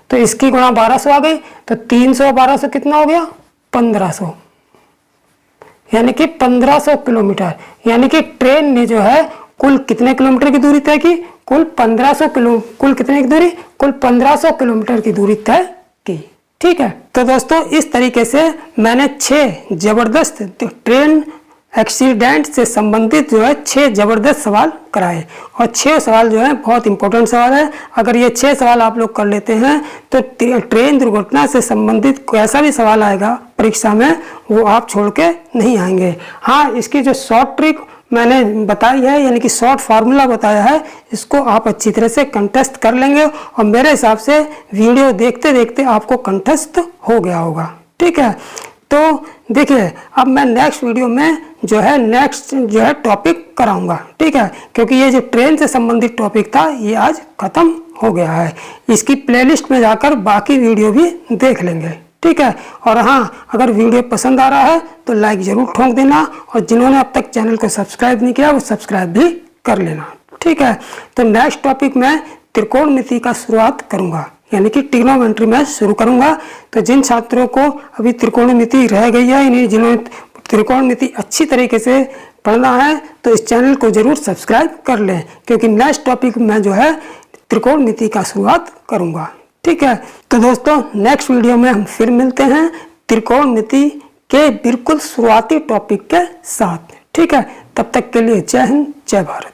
तो इसकी गुणा 1200 आ गई। तो 300 1200 कितना हो गया? 1500, यानी कि 1500 किलोमीटर। यानी कि ट्रेन ने जो है कुल कितने किलोमीटर की दूरी तय की? कुल 1500 किलोमीटर की दूरी तय की। ठीक है। तो दोस्तों इस तरीके से मैंने 6 जबरदस्त ट्रेन एक्सीडेंट से संबंधित जो है 6 जबरदस्त सवाल कराए, और 6 सवाल जो है बहुत इंपॉर्टेंट सवाल है। अगर ये 6 सवाल आप लोग कर लेते हैं तो ट्रेन दुर्घटना से संबंधित कैसा भी सवाल आएगा परीक्षा में, वो आप छोड़ के नहीं आएंगे। हाँ, इसकी जो शॉर्ट ट्रिक मैंने बताई है, यानी कि शॉर्ट फार्मूला बताया है, इसको आप अच्छी तरह से कंठस्थ कर लेंगे, और मेरे हिसाब से वीडियो देखते देखते आपको कंठस्थ हो गया होगा। ठीक है। तो देखिए अब मैं नेक्स्ट वीडियो में जो है टॉपिक कराऊंगा। ठीक है। क्योंकि ये जो ट्रेन से संबंधित टॉपिक था ये आज खत्म हो गया है। इसकी प्लेलिस्ट में जाकर बाकी वीडियो भी देख लेंगे। ठीक है। और हाँ, अगर वीडियो पसंद आ रहा है तो लाइक जरूर ठोक देना, और जिन्होंने अब तक चैनल को सब्सक्राइब नहीं किया वो सब्सक्राइब भी कर लेना। ठीक है। तो नेक्स्ट टॉपिक में त्रिकोणमिति का शुरुआत करूंगा, यानी कि ट्रिग्नोमेट्री में शुरू करूंगा। तो जिन छात्रों को अभी त्रिकोणमिति रह गई है, जिन्होंने त्रिकोणमिति अच्छी तरीके से पढ़ना है, तो इस चैनल को जरूर सब्सक्राइब कर लें, क्योंकि नेक्स्ट टॉपिक में जो है त्रिकोणमिति का शुरुआत करूंगा। ठीक है। तो दोस्तों नेक्स्ट वीडियो में हम फिर मिलते हैं त्रिकोणमिति के बिल्कुल शुरुआती टॉपिक के साथ। ठीक है। तब तक के लिए जय हिंद, जय भारत।